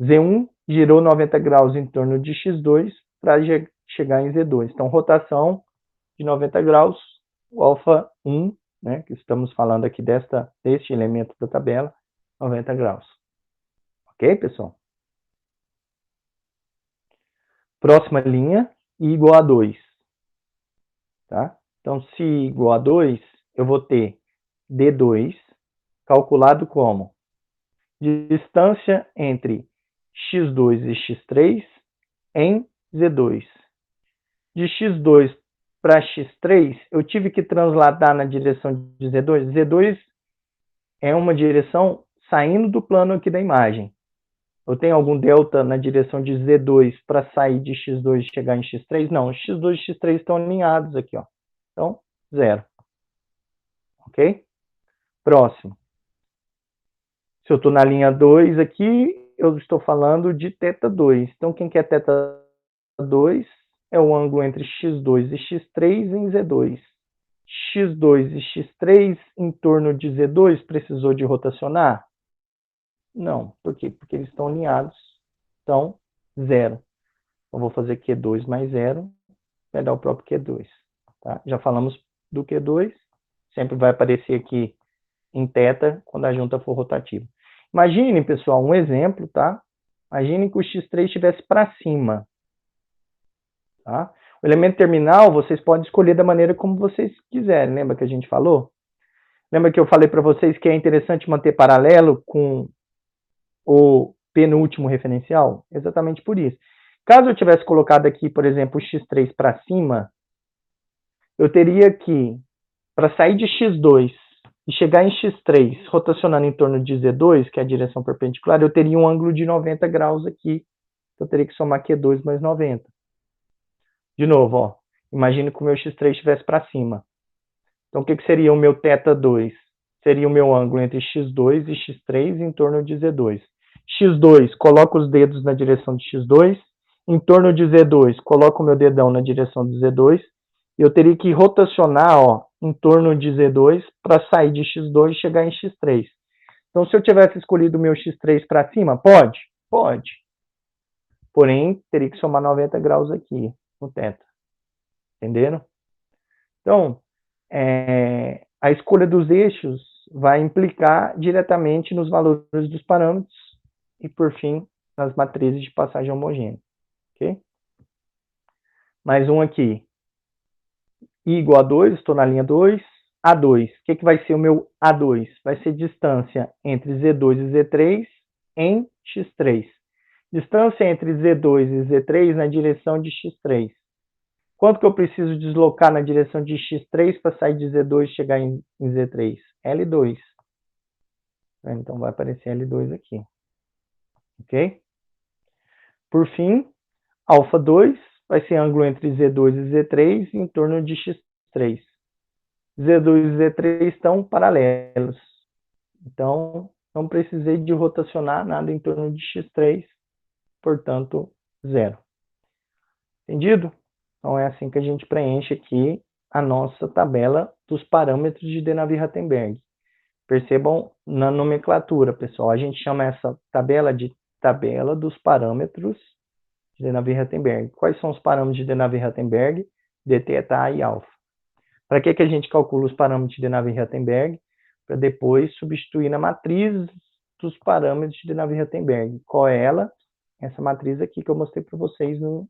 Z1 girou 90 graus em torno de x2 para chegar em Z2. Então, rotação de 90 graus, o alfa 1, né, que estamos falando aqui deste elemento da tabela, 90 graus. Ok, pessoal? Próxima linha, I igual a 2. Tá? Então, se I igual a 2, eu vou ter D2 calculado como distância entre x2 e x3 em Z2. De x2 para x3, eu tive que transladar na direção de Z2. Z2 é uma direção saindo do plano aqui da imagem. Eu tenho algum delta na direção de Z2 para sair de x2 e chegar em x3? Não, x2 e x3 estão alinhados aqui, ó. Então, zero. Ok? Próximo. Se eu estou na linha 2 aqui, eu estou falando de θ2. Então, quem que é θ2? É o ângulo entre x2 e x3 em Z2. x2 e x3 em torno de Z2 precisou de rotacionar? Não. Por quê? Porque eles estão alinhados. Então, zero. Eu vou fazer Q2 mais zero, vai dar o próprio Q2. Tá? Já falamos do Q2, sempre vai aparecer aqui em θ quando a junta for rotativa. Imagine, pessoal, um exemplo, tá? Imagine que o x3 estivesse para cima. Tá? O elemento terminal, vocês podem escolher da maneira como vocês quiserem. Lembra que a gente falou? Lembra que eu falei para vocês que é interessante manter paralelo com o penúltimo referencial? Exatamente por isso. Caso eu tivesse colocado aqui, por exemplo, o x3 para cima, eu teria que, para sair de x2 e chegar em x3, rotacionando em torno de Z2, que é a direção perpendicular, eu teria um ângulo de 90 graus aqui. Eu teria que somar Q2 mais 90. De novo, ó, imagine que o meu x3 estivesse para cima. Então, o que seria o meu θ2? Seria o meu ângulo entre x2 e x3 em torno de Z2. x2, coloco os dedos na direção de x2. Em torno de Z2, coloco o meu dedão na direção de Z2. E eu teria que rotacionar, ó, em torno de Z2 para sair de x2 e chegar em x3. Então, se eu tivesse escolhido o meu x3 para cima, pode? Pode. Porém, teria que somar 90 graus aqui no θ. Entenderam? Então, a escolha dos eixos vai implicar diretamente nos valores dos parâmetros e, por fim, nas matrizes de passagem homogênea. Ok? Mais um aqui. I igual a 2, estou na linha 2. A2. O que vai ser o meu A2? Vai ser distância entre Z2 e Z3 em x3. Distância entre Z2 e Z3 na direção de x3. Quanto que eu preciso deslocar na direção de x3 para sair de Z2 e chegar em Z3? L2. Então, vai aparecer L2 aqui. ok? Por fim, alfa 2 vai ser ângulo entre Z2 e Z3 em torno de X3. Z2 e Z3 estão paralelos. Então, não precisei de rotacionar nada em torno de X3, portanto, zero. Entendido? Então, é assim que a gente preenche aqui a nossa tabela dos parâmetros de de Navier-Rattenberg. Percebam na nomenclatura, pessoal. A gente chama essa tabela de tabela dos parâmetros de de Navier-Rattenberg. Quais são os parâmetros de de Navier-Rattenberg? D, θ e alfa. Para que a gente calcula os parâmetros de de Navier-Rattenberg? Para depois substituir na matriz dos parâmetros de de Navier-Rattenberg. Qual é ela? Essa matriz aqui que eu mostrei para vocês num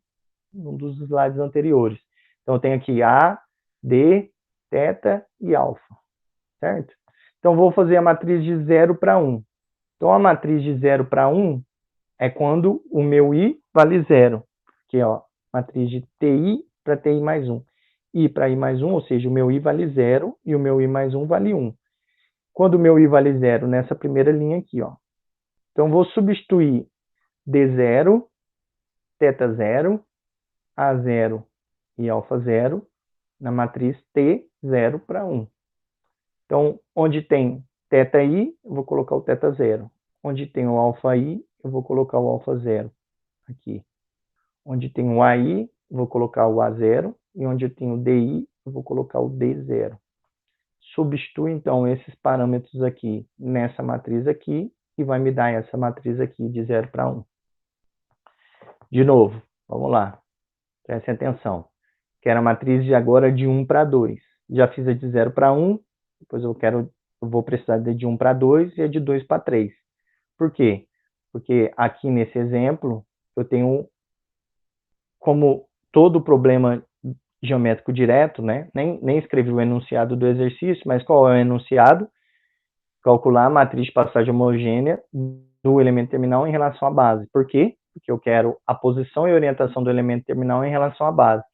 dos slides anteriores. Então, eu tenho aqui A, D, θ e alfa, certo? Então, vou fazer a matriz de 0 para 1. Então, a matriz de 0 para 1 é quando o meu I vale 0. Aqui, ó, matriz de TI para TI mais 1. I para I mais 1, ou seja, o meu I vale 0 e o meu I mais 1 vale 1. Quando o meu I vale 0, nessa primeira linha aqui, ó. Então, vou substituir D0, θ0, A0 e alfa 0 na matriz T0 para 1. Então, onde tem θi, eu vou colocar o θ0. Onde tem o alfa i, eu vou colocar o alfa 0 aqui. Onde tem o ai, eu vou colocar o A0. E onde eu tenho o di, eu vou colocar o D0. Substituo, então, esses parâmetros aqui nessa matriz aqui e vai me dar essa matriz aqui de 0 para 1. De novo, vamos lá. Prestem atenção. Quero a matriz de agora de 1 para 2. Já fiz a de 0 para 1, depois eu vou precisar de 1 para 2 e a de 2 para 3. Por quê? Porque aqui nesse exemplo, eu tenho, como todo problema geométrico direto, né? Nem escrevi o enunciado do exercício, mas qual é o enunciado? Calcular a matriz de passagem homogênea do elemento terminal em relação à base. Por quê? Porque eu quero a posição e orientação do elemento terminal em relação à base.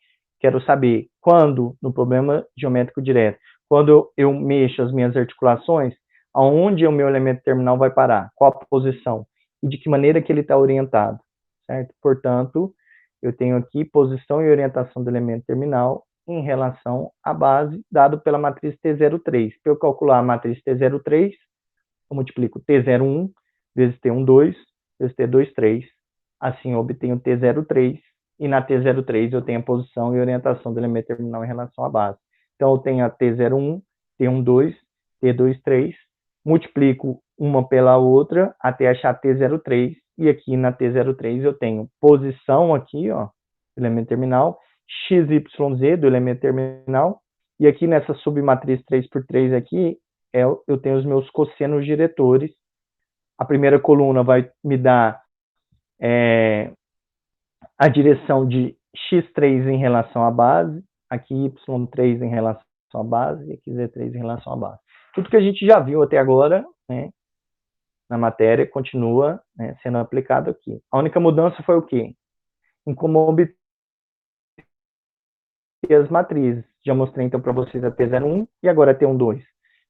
Quero saber quando, no problema geométrico direto, quando eu mexo as minhas articulações, aonde o meu elemento terminal vai parar, qual a posição e de que maneira que ele está orientado, certo? Portanto, eu tenho aqui posição e orientação do elemento terminal em relação à base, dado pela matriz T03. Para eu calcular a matriz T03, eu multiplico T01 vezes T12 vezes T23. Assim, eu obtenho T03 e na T03 eu tenho a posição e orientação do elemento terminal em relação à base. Então, eu tenho a T01, T12, T23, multiplico uma pela outra até achar T03, e aqui na T03 eu tenho posição aqui, ó, do elemento terminal, XYZ do elemento terminal, e aqui nessa submatriz 3x3 aqui, eu tenho os meus cossenos diretores. A primeira coluna vai me dar a direção de x3 em relação à base, aqui y3 em relação à base, e aqui z3 em relação à base. Tudo que a gente já viu até agora, né, na matéria, continua, né, sendo aplicado aqui. A única mudança foi o quê? Em como obter as matrizes. Já mostrei, então, para vocês a T01 e agora a T12.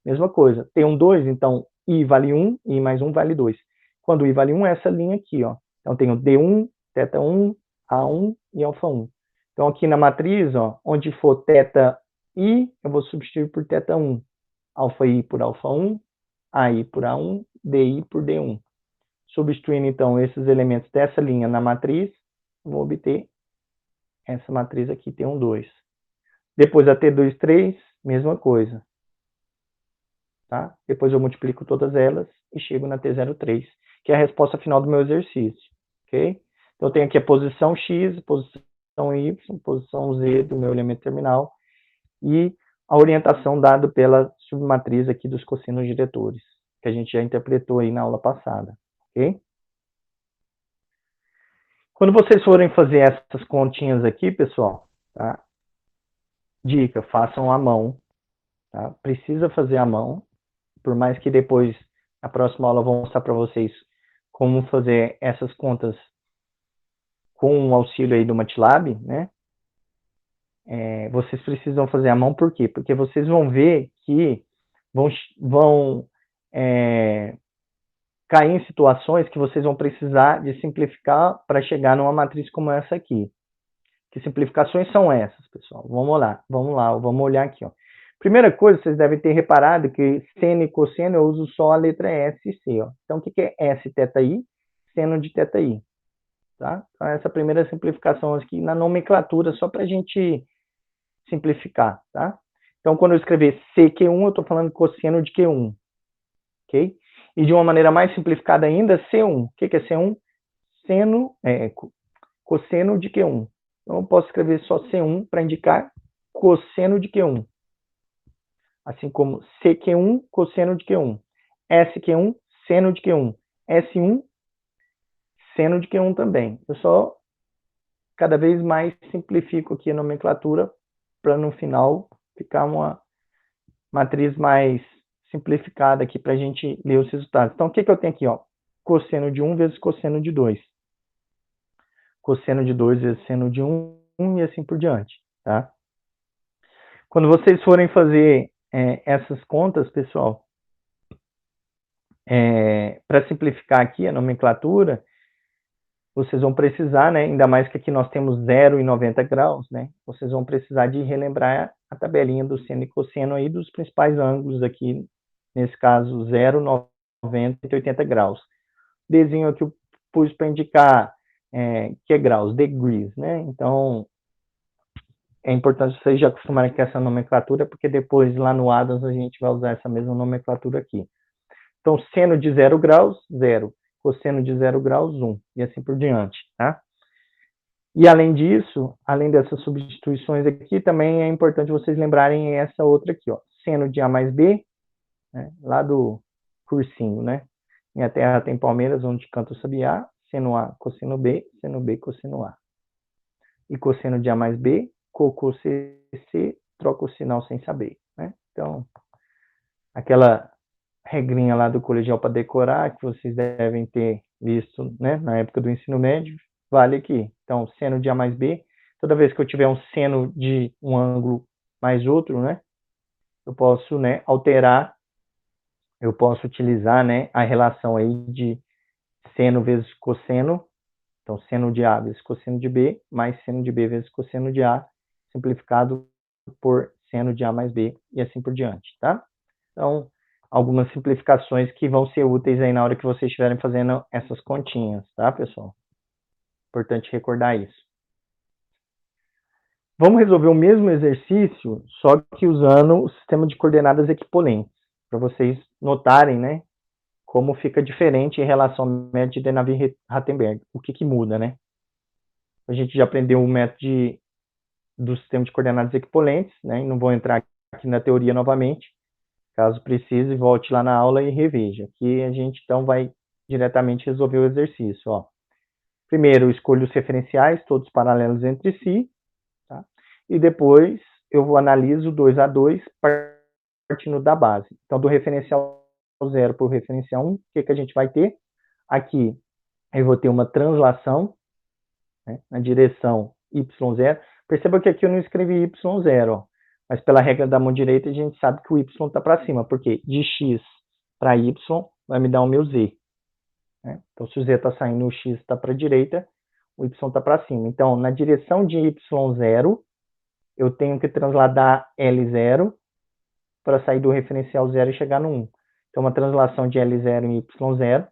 Mesma coisa. T12, então, I vale 1, I mais 1 vale 2. Quando I vale 1, é essa linha aqui, ó. Então, tenho D1, θ1, A1 e alfa 1. Então, aqui na matriz, ó, onde for θi, eu vou substituir por θ1. Alfa i por alfa 1, AI por A1, DI por D1. Substituindo, então, esses elementos dessa linha na matriz, eu vou obter essa matriz aqui, T12. Depois a T23, mesma coisa. Tá? Depois eu multiplico todas elas e chego na T03, que é a resposta final do meu exercício. Ok? Então, eu tenho aqui a posição X, posição Y, posição Z do meu elemento terminal e a orientação dada pela submatriz aqui dos cossenos diretores, que a gente já interpretou aí na aula passada. Ok? Quando vocês forem fazer essas continhas aqui, pessoal, tá? Dica, façam à mão. Tá? Precisa fazer à mão, por mais que depois, na próxima aula, eu vou mostrar para vocês como fazer essas contas com o auxílio aí do MATLAB, né? Vocês precisam fazer à mão, por quê? Porque vocês vão ver que vão cair em situações que vocês vão precisar de simplificar para chegar numa matriz como essa aqui. Que simplificações são essas, pessoal? Vamos olhar aqui, ó. Primeira coisa, vocês devem ter reparado que seno e cosseno eu uso só a letra S e C, ó. Então, o que é S θi? Seno de θi, tá? Então, essa primeira simplificação aqui na nomenclatura, só para a gente simplificar, tá? Então, quando eu escrever CQ1, eu estou falando cosseno de Q1, ok? E de uma maneira mais simplificada ainda, C1. O que é C1? Cosseno de Q1. Então, eu posso escrever só C1 para indicar cosseno de Q1. Assim como CQ1, cosseno de Q1. SQ1, seno de Q1. S1, seno de Q1 também. Eu só cada vez mais simplifico aqui a nomenclatura para no final ficar uma matriz mais simplificada aqui para a gente ler os resultados. Então, o que eu tenho aqui? Ó? Cosseno de 1 vezes cosseno de 2. Cosseno de 2 vezes seno de 1 e assim por diante. Tá? Quando vocês forem fazer essas contas, pessoal, para simplificar aqui a nomenclatura, vocês vão precisar, né, ainda mais que aqui nós temos 0 e 90 graus, né, vocês vão precisar de relembrar a tabelinha do seno e cosseno aí dos principais ângulos aqui, nesse caso 0, 90 e 80 graus. Desenho aqui eu pus para indicar que é graus, degrees, né, então é importante vocês já acostumarem com essa nomenclatura, porque depois lá no Adams a gente vai usar essa mesma nomenclatura aqui. Então, seno de 0 graus, 0. Cosseno de 0 graus, 1. E assim por diante, tá? E além disso, além dessas substituições aqui, também é importante vocês lembrarem essa outra aqui, ó. Seno de A mais B, né, lá do cursinho, né? Minha terra tem palmeiras, onde canta o sabiá. Seno A, cosseno B, seno B, cosseno A. E cosseno de A mais B, cocô CC, troca o sinal sem saber, né? Então, aquela regrinha lá do colegial para decorar, que vocês devem ter visto, né, na época do ensino médio, vale aqui. Então, seno de A mais B, toda vez que eu tiver um seno de um ângulo mais outro, né, eu posso, né, alterar, eu posso utilizar, né, a relação aí de seno vezes cosseno, então, seno de A vezes cosseno de B, mais seno de B vezes cosseno de A, simplificado por seno de A mais B, e assim por diante, tá? Então, algumas simplificações que vão ser úteis aí na hora que vocês estiverem fazendo essas continhas, tá, pessoal? Importante recordar isso. Vamos resolver o mesmo exercício, só que usando o sistema de coordenadas equivalentes, para vocês notarem, né, como fica diferente em relação ao método de Navier-Rattenberg. O que muda, né? A gente já aprendeu o método do sistema de coordenadas equivalentes, né? Não vou entrar aqui na teoria novamente. Caso precise, volte lá na aula e reveja. Aqui a gente, então, vai diretamente resolver o exercício. Ó. Primeiro, eu escolho os referenciais, todos paralelos entre si. Tá? E depois, eu analiso 2 a 2, partindo da base. Então, do referencial 0 para o referencial 1, o que a gente vai ter? Aqui, eu vou ter uma translação, né, na direção y0. Perceba que aqui eu não escrevi y0, ó. Mas pela regra da mão direita, a gente sabe que o y está para cima, porque de x para y vai me dar o meu z. Né? Então, se o z está saindo, o x está para a direita, o y está para cima. Então, na direção de y0, eu tenho que transladar L0 para sair do referencial 0 e chegar no 1. Então, uma translação de L0 em y0.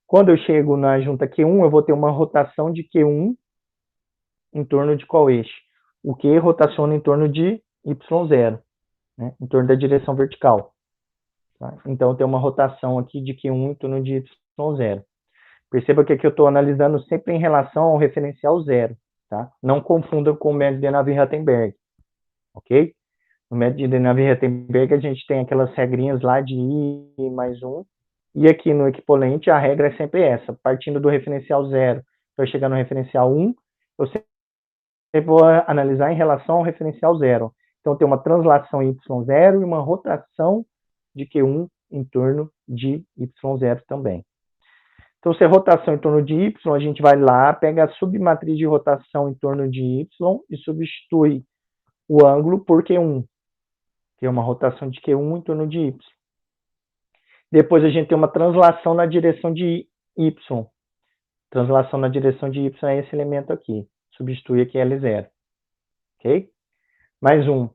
Quando eu chego na junta Q1, eu vou ter uma rotação de Q1 em torno de qual eixo? O Q rotaciona em torno de y0, né? Em torno da direção vertical. Tá? Então, tem uma rotação aqui de Q1 em torno de y0. Perceba que aqui eu estou analisando sempre em relação ao referencial 0. Tá? Não confunda com o método de Navier-Rattenberg. Ok? No método de Navier-Rattenberg, a gente tem aquelas regrinhas lá de I mais 1. E aqui no equivalente, a regra é sempre essa. Partindo do referencial 0 para chegar no referencial 1, eu sempre vou analisar em relação ao referencial 0. Então, tem uma translação em y0 e uma rotação de Q1 em torno de y0 também. Então, se é rotação em torno de y, a gente vai lá, pega a submatriz de rotação em torno de y e substitui o ângulo por Q1, que é uma rotação de Q1 em torno de y. Depois a gente tem uma translação na direção de y. Translação na direção de y é esse elemento aqui. Substitui aqui L0. Ok? Mais um.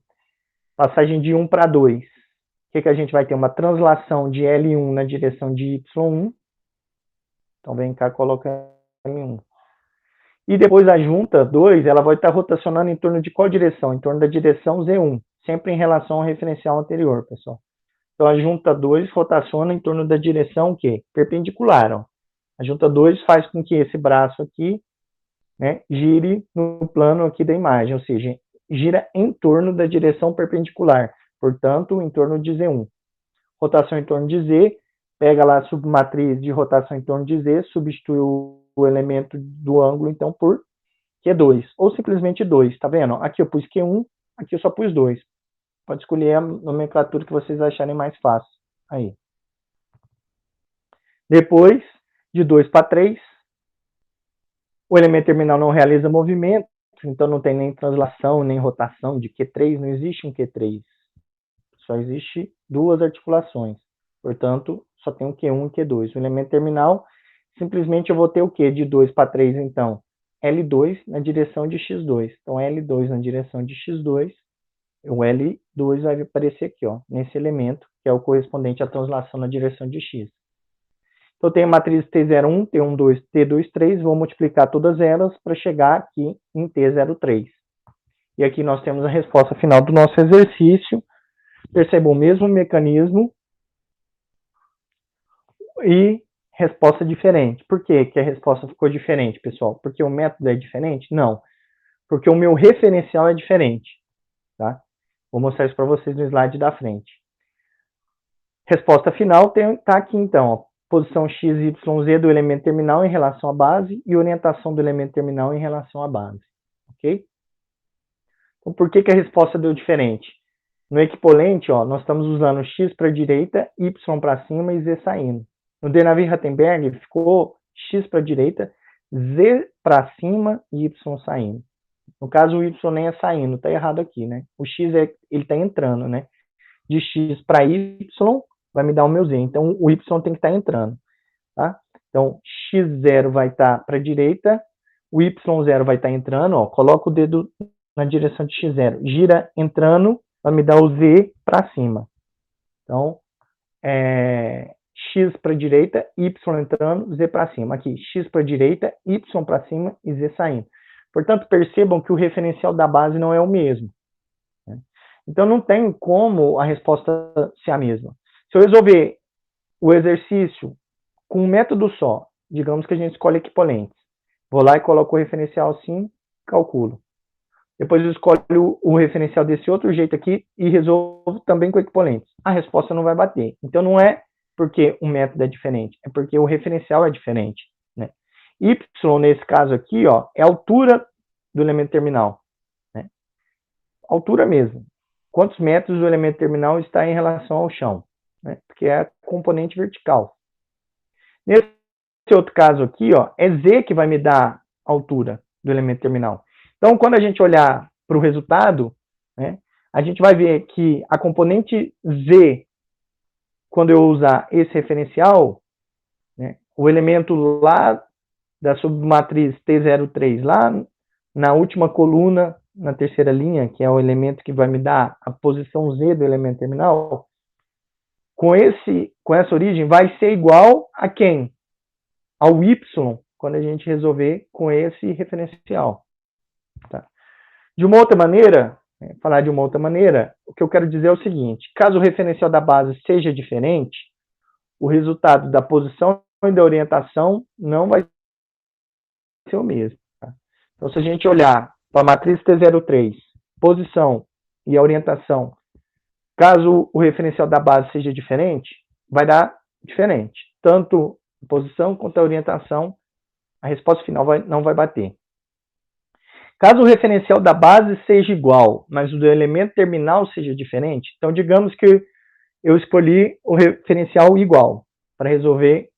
Passagem de 1 para 2. O que a gente vai ter? Uma translação de L1 na direção de Y1. Então, vem cá, coloca L1. E depois a junta 2, ela vai estar rotacionando em torno de qual direção? Em torno da direção Z1. Sempre em relação ao referencial anterior, pessoal. Então, a junta 2 rotaciona em torno da direção o quê? Perpendicular. Ó. A junta 2 faz com que esse braço aqui, né, gire no plano aqui da imagem, ou seja, gira em torno da direção perpendicular, portanto, em torno de Z1. Rotação em torno de Z, pega lá a submatriz de rotação em torno de Z, substitui o elemento do ângulo, então, por Q2, ou simplesmente 2, tá vendo? Aqui eu pus Q1, aqui eu só pus 2. Pode escolher a nomenclatura que vocês acharem mais fácil. Aí. Depois, de 2 para 3, o elemento terminal não realiza movimento, então não tem nem translação, nem rotação de Q3, não existe um Q3. Só existe duas articulações. Portanto, só tem um Q1 e Q2. O elemento terminal, simplesmente eu vou ter o quê? De 2 para 3, então, L2 na direção de X2. Então, L2 na direção de X2, o L2 vai aparecer aqui, ó, nesse elemento, que é o correspondente à translação na direção de X. Então, eu tenho a matriz T01, T12, T23, vou multiplicar todas elas para chegar aqui em T03. E aqui nós temos a resposta final do nosso exercício. Percebam o mesmo mecanismo e resposta diferente. Por que que a resposta ficou diferente, pessoal? Porque o método é diferente? Não. Porque o meu referencial é diferente. Tá? Vou mostrar isso para vocês no slide da frente. Resposta final está aqui, então. Ó, posição x, y, z do elemento terminal em relação à base e orientação do elemento terminal em relação à base. Ok? Então, por que que a resposta deu diferente? No equipolente, ó, nós estamos usando x para a direita, y para cima e z saindo. No de Navier-Rattenberg ficou x para a direita, z para cima e y saindo. No caso, o y nem é saindo, está errado aqui, né? O x ele está entrando, né? De x para y vai me dar o meu z. Então, o y tem que estar entrando, tá? Então, x0 vai estar para a direita, o y0 vai estar entrando, ó, coloca o dedo na direção de x0, gira entrando, vai me dar o z para cima. Então, x para a direita, y entrando, z para cima. Aqui, x para a direita, y para cima e z saindo. Portanto, percebam que o referencial da base não é o mesmo. Né? Então, não tem como a resposta ser a mesma. Se eu resolver o exercício com um método só, digamos que a gente escolhe equipolentes, vou lá e coloco o referencial assim, calculo. Depois eu escolho o referencial desse outro jeito aqui e resolvo também com equipolentes. A resposta não vai bater. Então, não é porque o método é diferente, é porque o referencial é diferente. Né? Y, nesse caso aqui, ó, é a altura do elemento terminal. Né? Altura mesmo. Quantos metros o elemento terminal está em relação ao chão? Né? Porque é a componente vertical. Nesse outro caso aqui, ó, é Z que vai me dar a altura do elemento terminal. Então, quando a gente olhar para o resultado, né, a gente vai ver que a componente Z, quando eu usar esse referencial, né, o elemento lá da submatriz T03, lá na última coluna, na terceira linha, que é o elemento que vai me dar a posição Z do elemento terminal, com essa origem vai ser igual a quem? Ao Y, quando a gente resolver com esse referencial. Tá? De uma outra maneira, falar de uma outra maneira, o que eu quero dizer é o seguinte: caso o referencial da base seja diferente, o resultado da posição e da orientação não vai ser o mesmo. Tá? Então, se a gente olhar para a matriz T03, posição e a orientação, caso o referencial da base seja diferente, vai dar diferente. Tanto a posição quanto a orientação, a resposta final não vai bater. Caso o referencial da base seja igual, mas o do elemento terminal seja diferente, então digamos que eu escolhi o referencial igual para resolver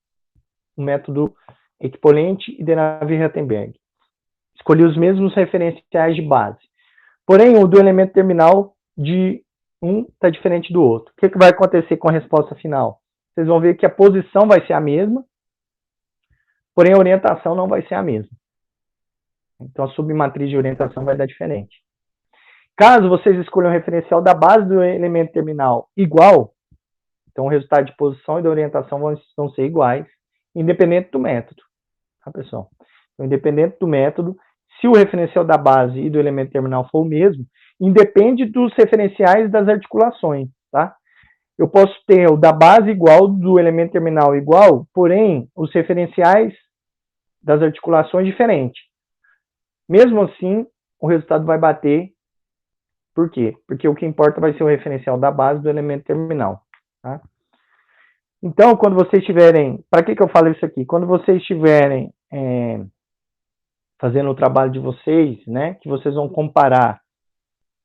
o método equipolente e de Navier-Rattenberg. Escolhi os mesmos referenciais de base. Porém, o do elemento terminal de um está diferente do outro. O que vai acontecer com a resposta final? vocês vão ver que a posição vai ser a mesma, porém a orientação não vai ser a mesma. Então a submatriz de orientação vai dar diferente. Caso vocês escolham o referencial da base do elemento terminal igual, então o resultado de posição e da orientação vão ser iguais, independente do método. Tá, pessoal? Então, independente do método, se o referencial da base e do elemento terminal for o mesmo, independe dos referenciais das articulações, tá? Eu posso ter o da base igual, do elemento terminal igual, porém, os referenciais das articulações diferentes. Mesmo assim, o resultado vai bater. Por quê? Porque o que importa vai ser o referencial da base do elemento terminal. Tá? Então, quando vocês estiverem... Para que eu falo isso aqui? Quando vocês estiverem fazendo o trabalho de vocês, né, que vocês vão comparar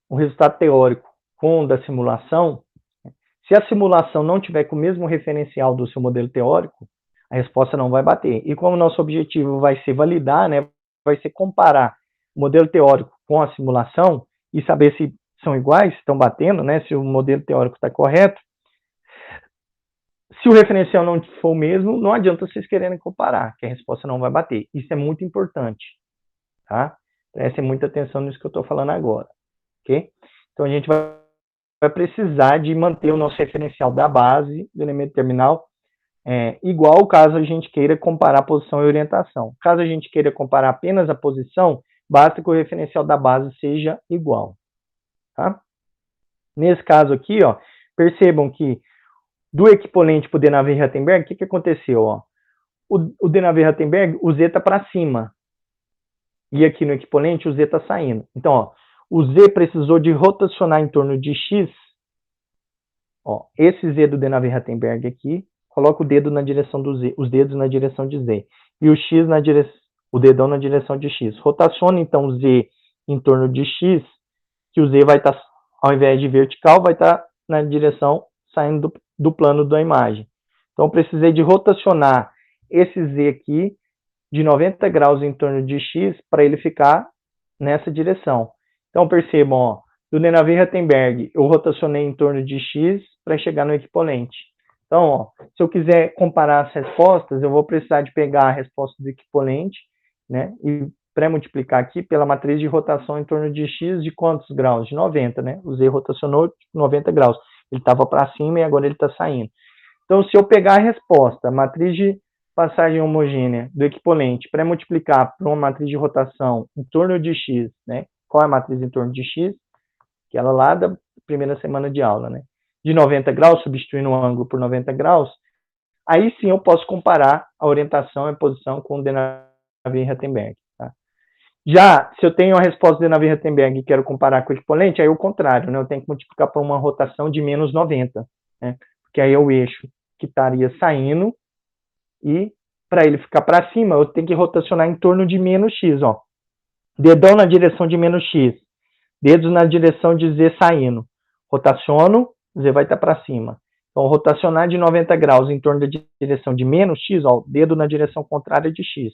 o resultado teórico com o da simulação, se a simulação não tiver com o mesmo referencial do seu modelo teórico, a resposta não vai bater. E como o nosso objetivo vai ser validar, né, vai ser comparar o modelo teórico com a simulação e saber se são iguais, se estão batendo, né, se o modelo teórico está correto. Se o referencial não for o mesmo, não adianta vocês quererem comparar, que a resposta não vai bater. Isso é muito importante. Tá? Prestem muita atenção nisso que eu estou falando agora. Okay? Então a gente vai precisar de manter o nosso referencial da base do elemento terminal igual caso a gente queira comparar posição e orientação. Caso a gente queira comparar apenas a posição, basta que o referencial da base seja igual. Tá? Nesse caso aqui, ó, percebam que do equivalente para o Denavier-Rattenberg, o que aconteceu? Ó? O Denavier-Rattenberg, o Z está para cima. E aqui no equivalente, o Z está saindo. Então, ó, o Z precisou de rotacionar em torno de X. Ó, esse Z do Denavier-Rattenberg aqui, coloca o dedo na direção do Z, os dedos na direção de Z. E o X o dedão na direção de X. Rotaciona, então, o Z em torno de X, que o Z vai estar, ao invés de vertical, vai estar na direção saindo do plano da imagem. Então, eu precisei de rotacionar esse Z aqui de 90 graus em torno de X para ele ficar nessa direção. Então, percebam, ó, do Denavier-Rattenberg, eu rotacionei em torno de X para chegar no equivalente. Então, ó, se eu quiser comparar as respostas, eu vou precisar de pegar a resposta do equivalente, né, e pré-multiplicar aqui pela matriz de rotação em torno de X de quantos graus? De 90, né? O Z rotacionou 90 graus. Ele estava para cima e agora ele está saindo. Então, se eu pegar a resposta, a matriz de passagem homogênea do equivalente, pré-multiplicar por uma matriz de rotação em torno de X, né? Qual é a matriz em torno de X? Aquela lá da primeira semana de aula, né? De 90 graus, substituindo o ângulo por 90 graus, aí sim eu posso comparar a orientação e a posição com o Denavier-Rattenberg. Tá? Já, se eu tenho a resposta do Denavier-Rattenberg e quero comparar com o equivalente, aí é o contrário, né? Eu tenho que multiplicar por uma rotação de menos 90, né? Porque aí é o eixo que estaria saindo e para ele ficar para cima, eu tenho que rotacionar em torno de menos X, ó. Dedão na direção de menos X, dedos na direção de Z saindo. Rotaciono, Z vai estar para cima. Então, rotacionar de 90 graus em torno da direção de menos X, ó, dedo na direção contrária de X.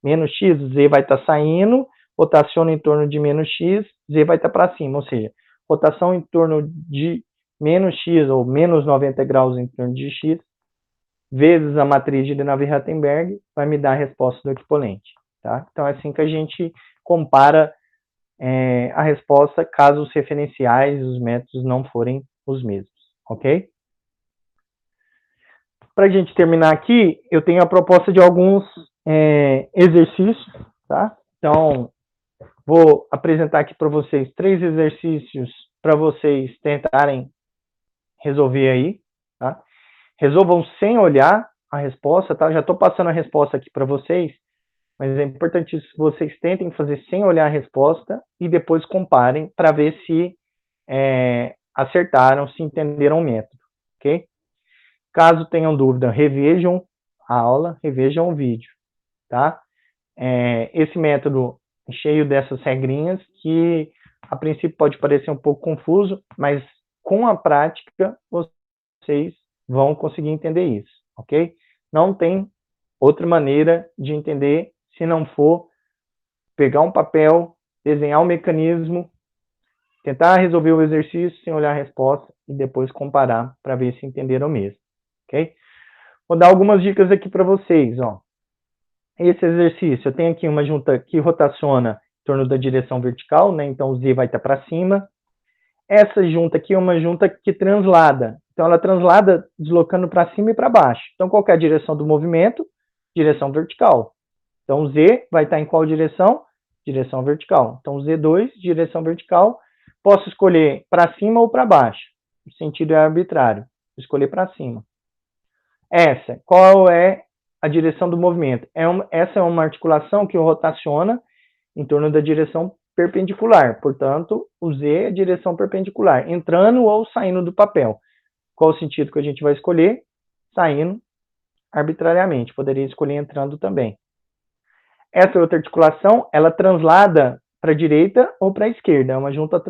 Menos X, Z vai estar saindo, rotaciona em torno de menos X, Z vai estar para cima, ou seja, rotação em torno de menos X, ou menos 90 graus em torno de X, vezes a matriz de Denavier-Rattenberg, vai me dar a resposta do equivalente. Tá? Então, é assim que a gente compara a resposta caso os referenciais e os métodos não forem os mesmos, ok? Para a gente terminar aqui, eu tenho a proposta de alguns exercícios, tá? Então, vou apresentar aqui para vocês 3 exercícios para vocês tentarem resolver aí, tá? Resolvam sem olhar a resposta, tá? Já estou passando a resposta aqui para vocês, mas é importante que vocês tentem fazer sem olhar a resposta e depois comparem para ver se acertaram, se entenderam o método, ok? Caso tenham dúvida, revejam a aula, revejam o vídeo, tá? Esse método é cheio dessas regrinhas que a princípio pode parecer um pouco confuso, mas com a prática vocês vão conseguir entender isso, ok? Não tem outra maneira de entender se não for pegar um papel, desenhar um mecanismo, tentar resolver o exercício sem olhar a resposta e depois comparar para ver se entenderam mesmo, ok? Vou dar algumas dicas aqui para vocês, ó. Esse exercício, eu tenho aqui uma junta que rotaciona em torno da direção vertical, né? Então o Z vai estar para cima. Essa junta aqui é uma junta que translada. Então ela translada deslocando para cima e para baixo. Então qual é a direção do movimento? Direção vertical. Então o Z vai estar em qual direção? Direção vertical. Então Z2, direção vertical. Posso escolher para cima ou para baixo. O sentido é arbitrário. Vou escolher para cima. Essa, qual é a direção do movimento? Essa é uma articulação que rotaciona em torno da direção perpendicular. Portanto, o Z é a direção perpendicular, entrando ou saindo do papel. Qual o sentido que a gente vai escolher? Saindo arbitrariamente. Poderia escolher entrando também. Essa outra articulação, ela translada para a direita ou para a esquerda. É uma junta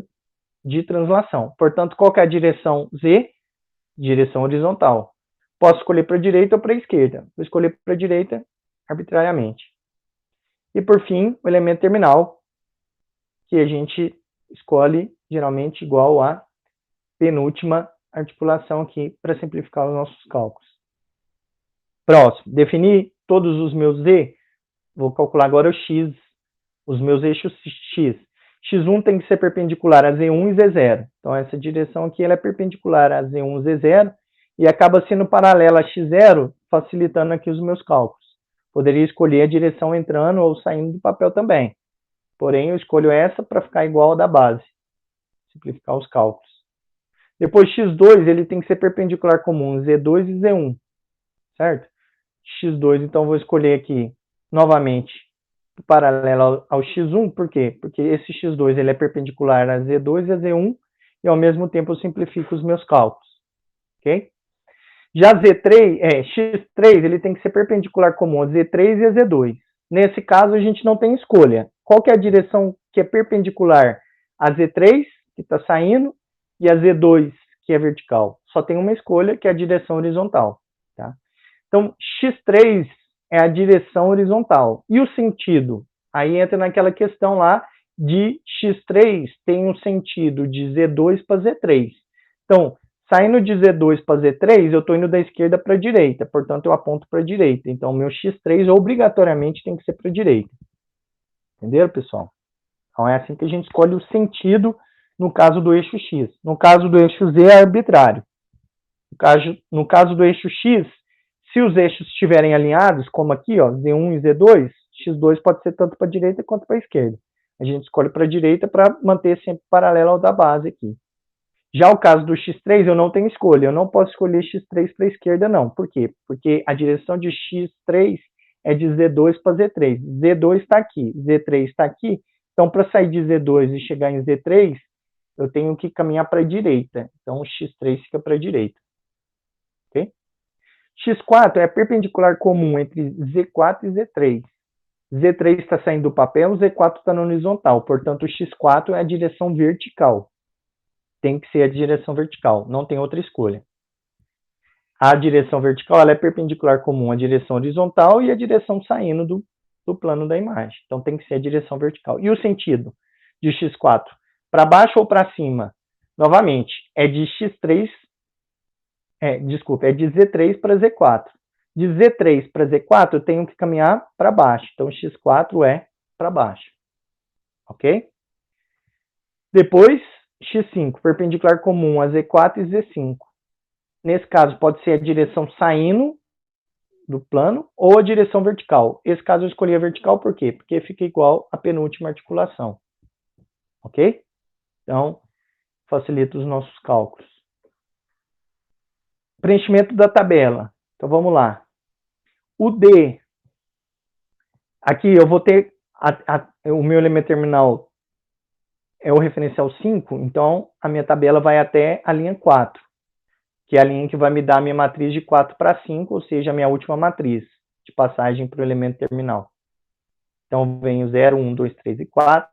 de translação. Portanto, qual que é a direção Z? Direção horizontal. Posso escolher para a direita ou para a esquerda. Vou escolher para a direita arbitrariamente. E, por fim, o elemento terminal, que a gente escolhe geralmente igual à penúltima articulação aqui para simplificar os nossos cálculos. Próximo, definir todos os meus Z. Vou calcular agora o X, os meus eixos X. X1 tem que ser perpendicular a Z1 e Z0. Então, essa direção aqui ela é perpendicular a Z1 e Z0 e acaba sendo paralela a X0, facilitando aqui os meus cálculos. Poderia escolher a direção entrando ou saindo do papel também. Porém, eu escolho essa para ficar igual a da base. Simplificar os cálculos. Depois, X2 ele tem que ser perpendicular comum, Z2 e Z1. Certo? X2, então, vou escolher aqui, novamente, paralelo ao X1, por quê? Porque esse X2 ele é perpendicular a Z2 e a Z1, e ao mesmo tempo eu simplifico os meus cálculos. Ok? Já X3 ele tem que ser perpendicular comum a Z3 e a Z2. Nesse caso, a gente não tem escolha. Qual que é a direção que é perpendicular a Z3, que está saindo, e a Z2, que é vertical? Só tem uma escolha, que é a direção horizontal. Tá? Então, X3 é a direção horizontal. E o sentido? Aí entra naquela questão lá de X3 tem um sentido de Z2 para Z3. Então, saindo de Z2 para Z3, eu estou indo da esquerda para a direita, portanto, eu aponto para a direita. Então, o meu X3 obrigatoriamente tem que ser para a direita. Entenderam, pessoal? Então, é assim que a gente escolhe o sentido no caso do eixo X. No caso do eixo Z, é arbitrário. No caso do eixo X, se os eixos estiverem alinhados, como aqui, ó, Z1 e Z2, X2 pode ser tanto para a direita quanto para a esquerda. A gente escolhe para a direita para manter sempre paralelo ao da base aqui. Já o caso do X3, eu não tenho escolha. Eu não posso escolher X3 para a esquerda, não. Por quê? Porque a direção de X3 é de Z2 para Z3. Z2 está aqui, Z3 está aqui. Então, para sair de Z2 e chegar em Z3, eu tenho que caminhar para a direita. Então, o X3 fica para a direita. Ok? X4 é a perpendicular comum entre Z4 e Z3. Z3 está saindo do papel, Z4 está no horizontal. Portanto, o X4 é a direção vertical. Tem que ser a direção vertical, não tem outra escolha. A direção vertical ela é perpendicular comum à direção horizontal e a direção saindo do plano da imagem. Então tem que ser a direção vertical. E o sentido de X4? Para baixo ou para cima? Novamente, é de X3, é de Z3 para Z4. De Z3 para Z4 eu tenho que caminhar para baixo. Então X4 é para baixo. Ok? Depois, X5, perpendicular comum a Z4 e Z5. Nesse caso, pode ser a direção saindo do plano ou a direção vertical. Esse caso eu escolhi a vertical por quê? Porque fica igual à penúltima articulação. Ok? Então, facilita os nossos cálculos. Preenchimento da tabela. Então, vamos lá. O D. Aqui eu vou ter o meu elemento terminal é o referencial 5, então a minha tabela vai até a linha 4, que é a linha que vai me dar a minha matriz de 4 para 5, ou seja, a minha última matriz de passagem para o elemento terminal. Então, vem o 0, 1, 2, 3 e 4.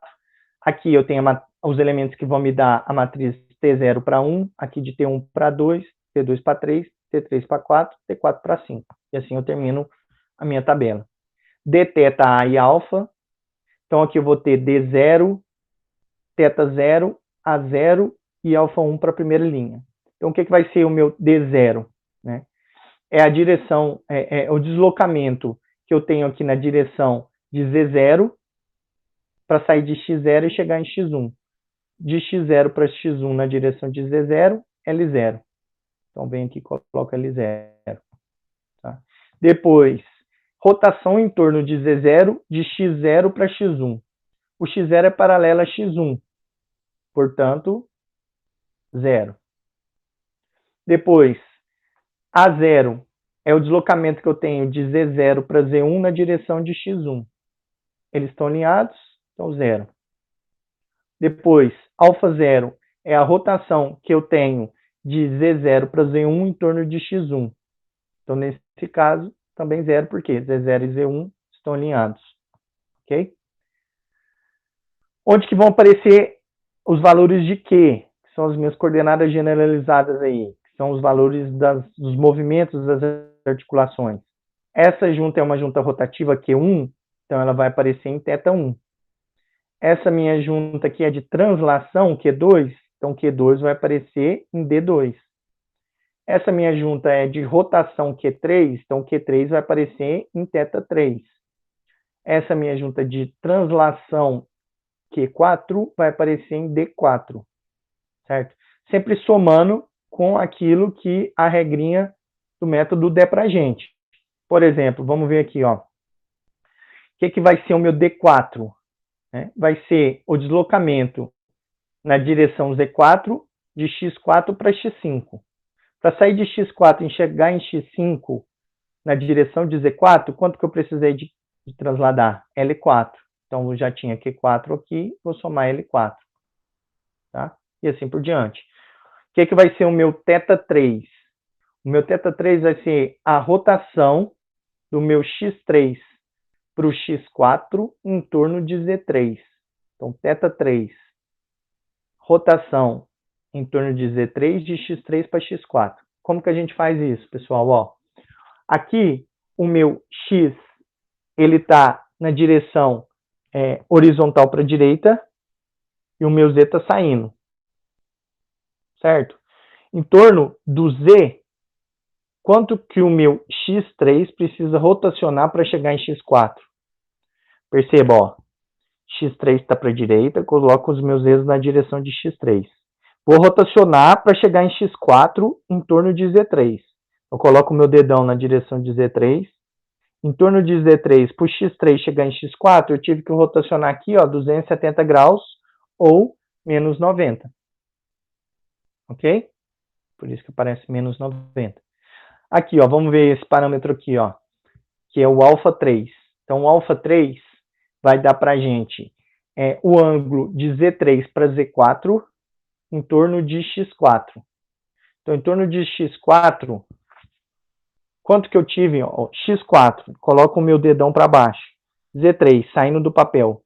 Aqui eu tenho os elementos que vão me dar a matriz T0 para 1, aqui de T1 para 2, T2 para 3, T3 para 4, T4 para 5. E assim eu termino a minha tabela. D, teta, A e alfa. Então, aqui eu vou ter D0, teta 0, A0 e alfa 1 para a primeira linha. Então, o que vai ser o meu D0? Né? é a direção, o deslocamento que eu tenho aqui na direção de Z0 para sair de X0 e chegar em X1. De X0 para X1 na direção de Z0, L0. Então, vem aqui e coloca L0. Tá? Depois, rotação em torno de Z0, de X0 para X1. O X0 é paralelo a X1. Portanto, 0. Depois, A0 é o deslocamento que eu tenho de Z0 para Z1 na direção de X1. Eles estão alinhados, então 0. Depois, α0 é a rotação que eu tenho de Z0 para Z1 em torno de X1. Então, nesse caso, também 0, porque Z0 e Z1 estão alinhados. Ok? Onde que vão aparecer os valores de Q? Que são as minhas coordenadas generalizadas aí. Que são os valores dos movimentos das articulações. Essa junta é uma junta rotativa Q1, então ela vai aparecer em θ1. Essa minha junta aqui é de translação Q2, então Q2 vai aparecer em D2. Essa minha junta é de rotação Q3, então Q3 vai aparecer em θ3. Essa minha junta de translação Q4 vai aparecer em D4, certo? Sempre somando com aquilo que a regrinha do método der pra gente. Por exemplo, vamos ver aqui, ó. O que vai ser o meu D4? Vai ser o deslocamento na direção Z4 de X4 para X5. Para sair de X4 e chegar em X5 na direção de Z4, quanto que eu precisei de trasladar? L4. Então, eu já tinha Q4 aqui, vou somar L4. Tá? E assim por diante. O que vai ser o meu θ3? O meu θ3 vai ser a rotação do meu X3 para o X4 em torno de Z3. Então, θ3, rotação em torno de Z3, de X3 para X4. Como que a gente faz isso, pessoal? Ó, aqui, o meu X, ele está na direção horizontal para a direita, e o meu Z está saindo. Certo? Em torno do Z, quanto que o meu X3 precisa rotacionar para chegar em X4? Perceba, ó. X3 está para a direita, coloco os meus Z's na direção de X3. Vou rotacionar para chegar em X4 em torno de Z3. Eu coloco o meu dedão na direção de Z3. Em torno de Z3, para o X3 chegar em X4, eu tive que rotacionar aqui, ó, 270 graus ou menos 90. Ok? Por isso que aparece menos 90. Aqui, ó, vamos ver esse parâmetro aqui, ó, que é o α3. Então, o α3 vai dar para a gente o ângulo de Z3 para Z4 em torno de X4. Então, em torno de X4, quanto que eu tive? Ó, X4, coloco o meu dedão para baixo. Z3, saindo do papel.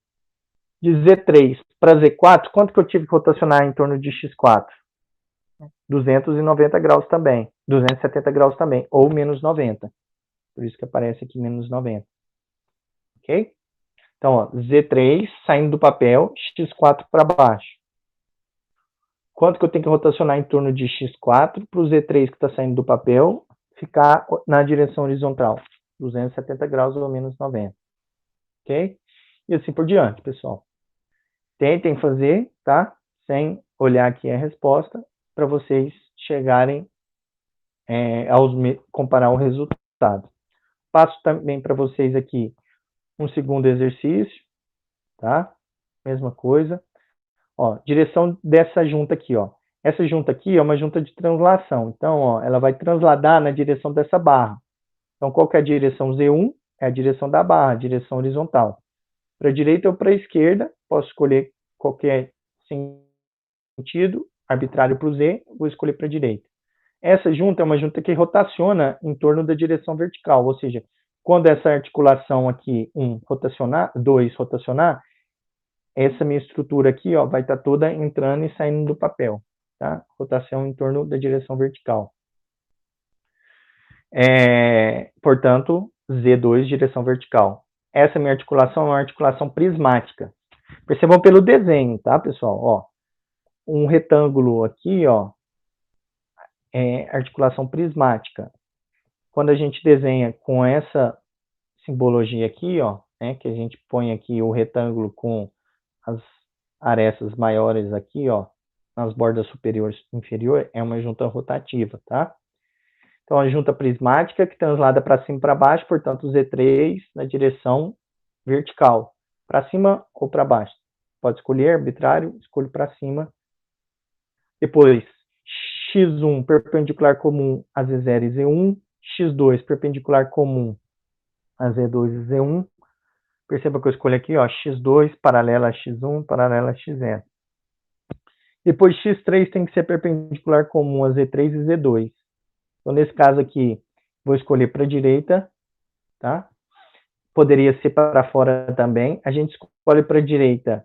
De Z3 para Z4, quanto que eu tive que rotacionar em torno de X4? 290 graus também. 270 graus também, ou menos 90. Por isso que aparece aqui menos 90. Ok? Então, ó, Z3 saindo do papel, X4 para baixo. Quanto que eu tenho que rotacionar em torno de X4 para o Z3 que está saindo do papel ficar na direção horizontal? 270 graus ou menos 90. Ok? E assim por diante, pessoal. Tentem fazer, tá? Sem olhar aqui a resposta, para vocês chegarem comparar o resultado. Passo também para vocês aqui um segundo exercício, tá? Mesma coisa. Ó, direção dessa junta aqui, ó. Essa junta aqui é uma junta de translação. Então, ó, ela vai transladar na direção dessa barra. Então, qual que é a direção? Z1 é a direção da barra, a direção horizontal. Para a direita ou para a esquerda, posso escolher qualquer sentido, arbitrário para o Z, vou escolher para a direita. Essa junta é uma junta que rotaciona em torno da direção vertical, ou seja, quando essa articulação aqui, 1 rotacionar, 2 rotacionar, essa minha estrutura aqui, ó, vai estar toda entrando e saindo do papel, tá? Rotação em torno da direção vertical. Portanto, Z2, direção vertical. Essa minha articulação é uma articulação prismática. Percebam pelo desenho, tá, pessoal? Ó, um retângulo aqui, ó, é articulação prismática. quando a gente desenha com essa simbologia aqui, ó, né, que a gente põe aqui o retângulo com as arestas maiores aqui, ó, nas bordas superior e inferior, é uma junta rotativa, tá? Então, a junta prismática que translada para cima e para baixo, portanto, Z3 na direção vertical, para cima ou para baixo. Pode escolher, arbitrário, escolho para cima. Depois, X1 perpendicular comum a Z0 e Z1, X2 perpendicular comum a Z2 e Z1. Perceba que eu escolho aqui, ó, X2 paralela a X1, paralela a X0. Depois, X3 tem que ser perpendicular comum a Z3 e Z2. Então, nesse caso aqui, vou escolher para a direita, tá? Poderia ser para fora também. A gente escolhe para a direita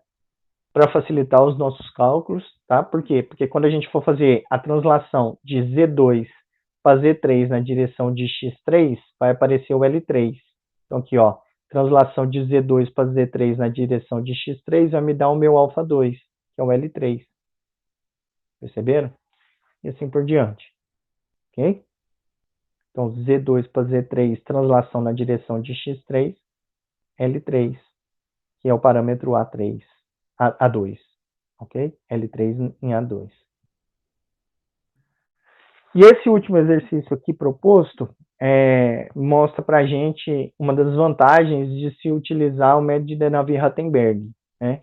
para facilitar os nossos cálculos, tá? Por quê? Porque quando a gente for fazer a translação de Z2 para Z3 na direção de X3, vai aparecer o L3. Então, aqui, ó, translação de Z2 para Z3 na direção de X3 vai me dar o meu alfa 2, que é o L3. Perceberam? E assim por diante. Ok? Então, Z2 para Z3, translação na direção de X3, L3, que é o parâmetro A3, A2, ok? L3 em A2. E esse último exercício aqui proposto mostra para a gente uma das vantagens de se utilizar o método de Denavier-Rattenberg, né?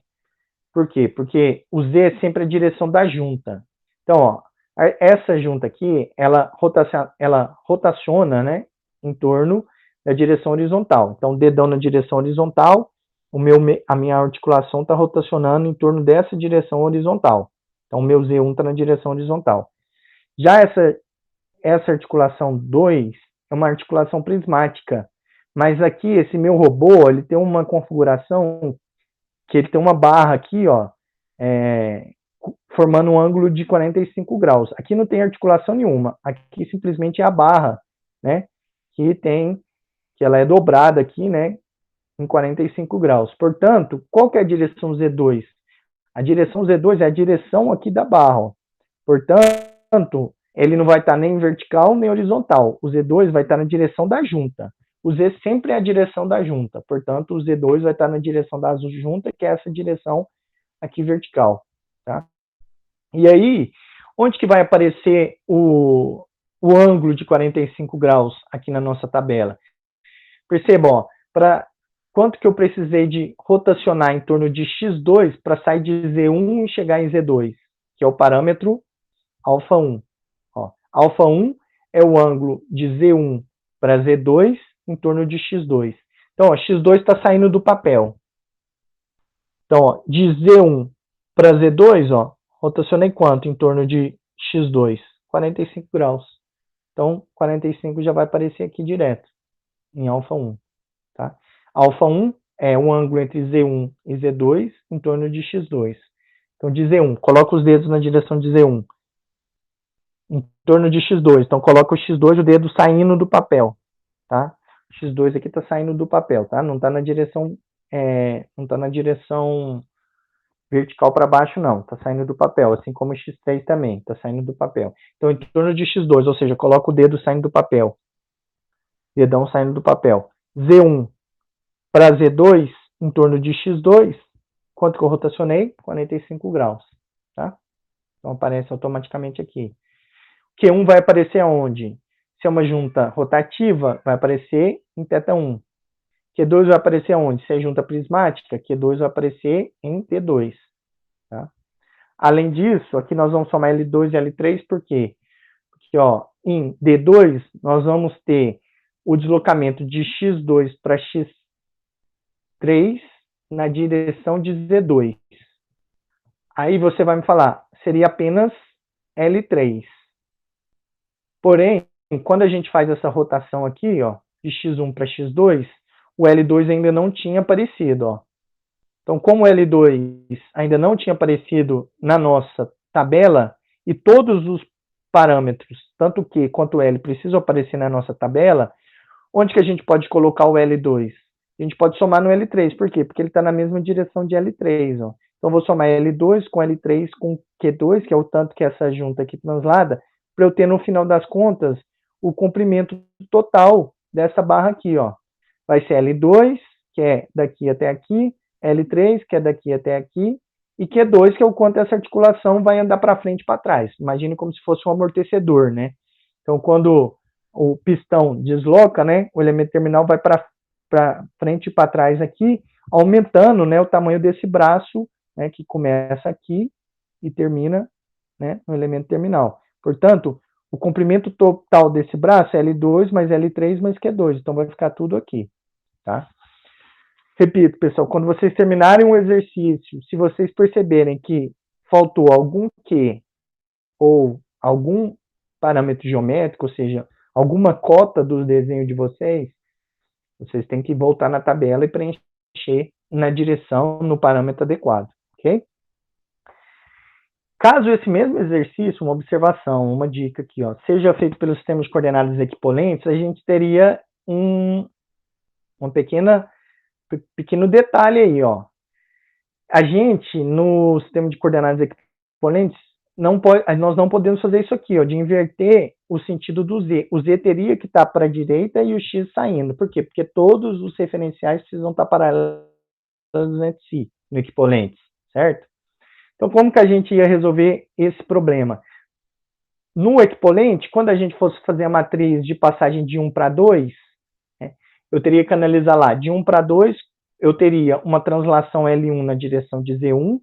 Por quê? Porque o Z é sempre a direção da junta. Então, ó, essa junta aqui, ela rotaciona, né, em torno da direção horizontal. Então, dedão na direção horizontal, a minha articulação está rotacionando em torno dessa direção horizontal. Então, o meu Z1 está na direção horizontal. Já essa articulação 2 é uma articulação prismática. Mas aqui, esse meu robô, ele tem uma configuração que ele tem uma barra aqui, ó, formando um ângulo de 45 graus. Aqui não tem articulação nenhuma. Aqui simplesmente é a barra, né, que ela é dobrada aqui, né, em 45 graus. Portanto, qual que é a direção Z2? A direção Z2 é a direção aqui da barra, ó. Portanto, ele não vai estar nem vertical nem horizontal. O Z2 vai estar na direção da junta. O Z sempre é a direção da junta. Portanto, o Z2 vai estar na direção da junta, que é essa direção aqui vertical. Tá? E aí, onde que vai aparecer o ângulo de 45 graus aqui na nossa tabela? Percebam, para quanto que eu precisei de rotacionar em torno de X2 para sair de Z1 e chegar em Z2, que é o parâmetro alfa 1. Ó, alfa 1 é o ângulo de Z1 para Z2 em torno de X2. Então, ó, X2 está saindo do papel. Então, ó, de Z1 para Z2, ó, rotacionei quanto em torno de X2? 45 graus. Então, 45 já vai aparecer aqui direto, em alfa 1. Tá? Alfa 1 é um ângulo entre Z1 e Z2 em torno de X2. Então, de Z1, coloca os dedos na direção de Z1. Em torno de X2. Então, coloca o X2, o dedo saindo do papel. Tá? O X2 aqui está saindo do papel, tá? Não está na direção, não está na direção vertical para baixo, não. Está saindo do papel, assim como o X3 também está saindo do papel. Então, em torno de X2, ou seja, coloca o dedo saindo do papel. Dedão saindo do papel. Z1 para Z2, em torno de X2, quanto que eu rotacionei? 45 graus. Tá? Então, aparece automaticamente aqui. Q1 vai aparecer aonde? Se é uma junta rotativa, vai aparecer em θ1. Q2 vai aparecer aonde? Se é junta prismática, Q2 vai aparecer em T2. Tá? Além disso, aqui nós vamos somar L2 e L3, por quê? Porque ó, em D2, nós vamos ter o deslocamento de X2 para X3 na direção de Z2. Aí você vai me falar, seria apenas L3. Porém, quando a gente faz essa rotação aqui, ó, de X1 para X2, o L2 ainda não tinha aparecido, ó. Então, como o L2 ainda não tinha aparecido na nossa tabela, e todos os parâmetros, tanto Q quanto L, precisam aparecer na nossa tabela, onde que a gente pode colocar o L2? A gente pode somar no L3, por quê? Porque ele está na mesma direção de L3, ó. Então, vou somar L2 com L3 com Q2, que é o tanto que essa junta aqui translada, para eu ter, no final das contas, o comprimento total dessa barra aqui, ó. Vai ser L2, que é daqui até aqui, L3, que é daqui até aqui, e Q2, que é o quanto essa articulação vai andar para frente e para trás. Imagine como se fosse um amortecedor, né? Então, quando o pistão desloca, né, o elemento terminal vai para frente e para trás aqui, aumentando, né, o tamanho desse braço, né, que começa aqui e termina, né, no elemento terminal. Portanto, o comprimento total desse braço é L2 mais L3 mais Q2, então vai ficar tudo aqui, tá? Repito, pessoal, quando vocês terminarem um exercício, se vocês perceberem que faltou algum Q ou algum parâmetro geométrico, ou seja, alguma cota do desenho de vocês têm que voltar na tabela e preencher na direção, no parâmetro adequado, ok? Caso esse mesmo exercício, uma observação, uma dica aqui, ó, seja feito pelo sistema de coordenadas equivalentes, a gente teria uma pequeno detalhe aí, ó. A gente, no sistema de coordenadas equivalentes, nós não podemos fazer isso aqui, ó, de inverter o sentido do Z. O Z teria que estar para a direita e o X saindo. Por quê? Porque todos os referenciais precisam estar paralelos entre si, no equivalentes, certo? Então, como que a gente ia resolver esse problema? No equivalente, quando a gente fosse fazer a matriz de passagem de 1 para 2, né, eu teria que analisar lá, de 1 para 2, eu teria uma translação L1 na direção de Z1,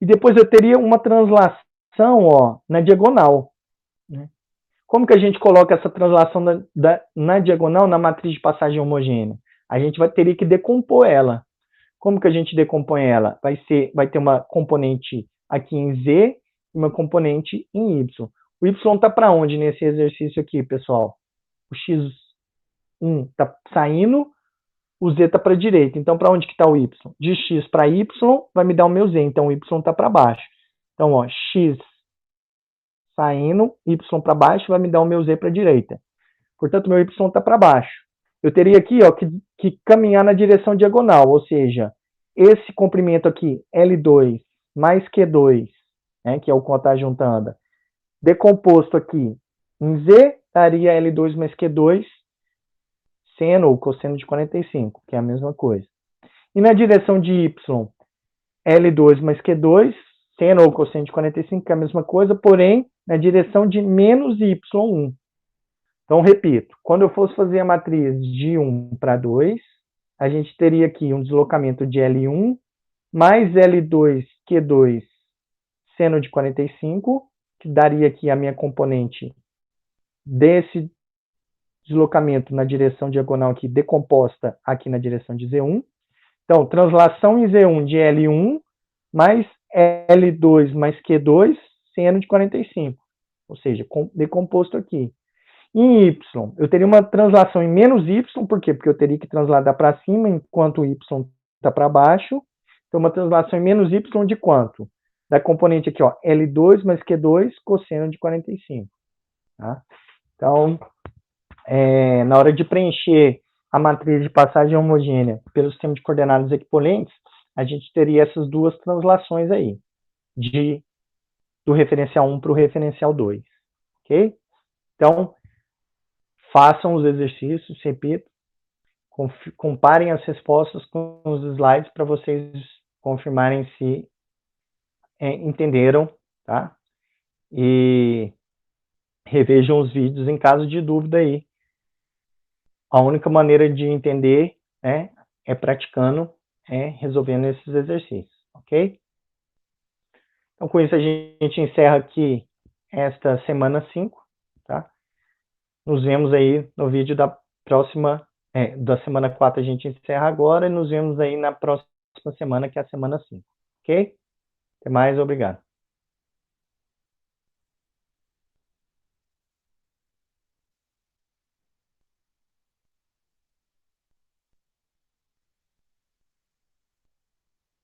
e depois eu teria uma translação, ó, na diagonal, né? Como que a gente coloca essa translação na diagonal na matriz de passagem homogênea? A gente teria que decompor ela. Como que a gente decompõe ela? Vai ter uma componente aqui em Z e uma componente em Y. O Y está para onde nesse exercício aqui, pessoal? O X1 está saindo, o Z está para a direita. Então, para onde que está o Y? De X para Y vai me dar o meu Z. Então, o Y está para baixo. Então, ó, X saindo, Y para baixo vai me dar o meu Z para a direita. Portanto, meu Y está para baixo. Eu teria aqui, ó, que caminhar na direção diagonal, ou seja, esse comprimento aqui, L2 mais Q2, né, que é o quanto está juntando, decomposto aqui em Z, daria L2 mais Q2, seno ou cosseno de 45, que é a mesma coisa. E na direção de Y, L2 mais Q2, seno ou cosseno de 45, que é a mesma coisa, porém, na direção de menos Y1. Então, repito, quando eu fosse fazer a matriz de 1 para 2, a gente teria aqui um deslocamento de L1 mais L2 Q2 seno de 45, que daria aqui a minha componente desse deslocamento na direção diagonal aqui, decomposta aqui na direção de Z1. Então, translação em Z1 de L1 mais L2 mais Q2 seno de 45, ou seja, decomposto aqui. Em Y, eu teria uma translação em menos Y, por quê? Porque eu teria que transladar para cima enquanto o Y está para baixo. Então, uma translação em menos Y de quanto? Da componente aqui, ó, L2 mais Q2 cosseno de 45. Tá? Então, na hora de preencher a matriz de passagem homogênea pelo sistema de coordenadas equivalentes, a gente teria essas duas translações aí, do referencial 1 para o referencial 2. Ok? Então, façam os exercícios, repito, comparem as respostas com os slides para vocês confirmarem se entenderam, tá? E revejam os vídeos em caso de dúvida aí. A única maneira de entender é praticando, resolvendo esses exercícios, ok? Então, com isso, a gente encerra aqui esta semana 5, tá? Nos vemos aí no vídeo da próxima, da semana 4 a gente encerra agora e nos vemos aí na próxima semana, que é a semana 5, ok? Até mais, obrigado.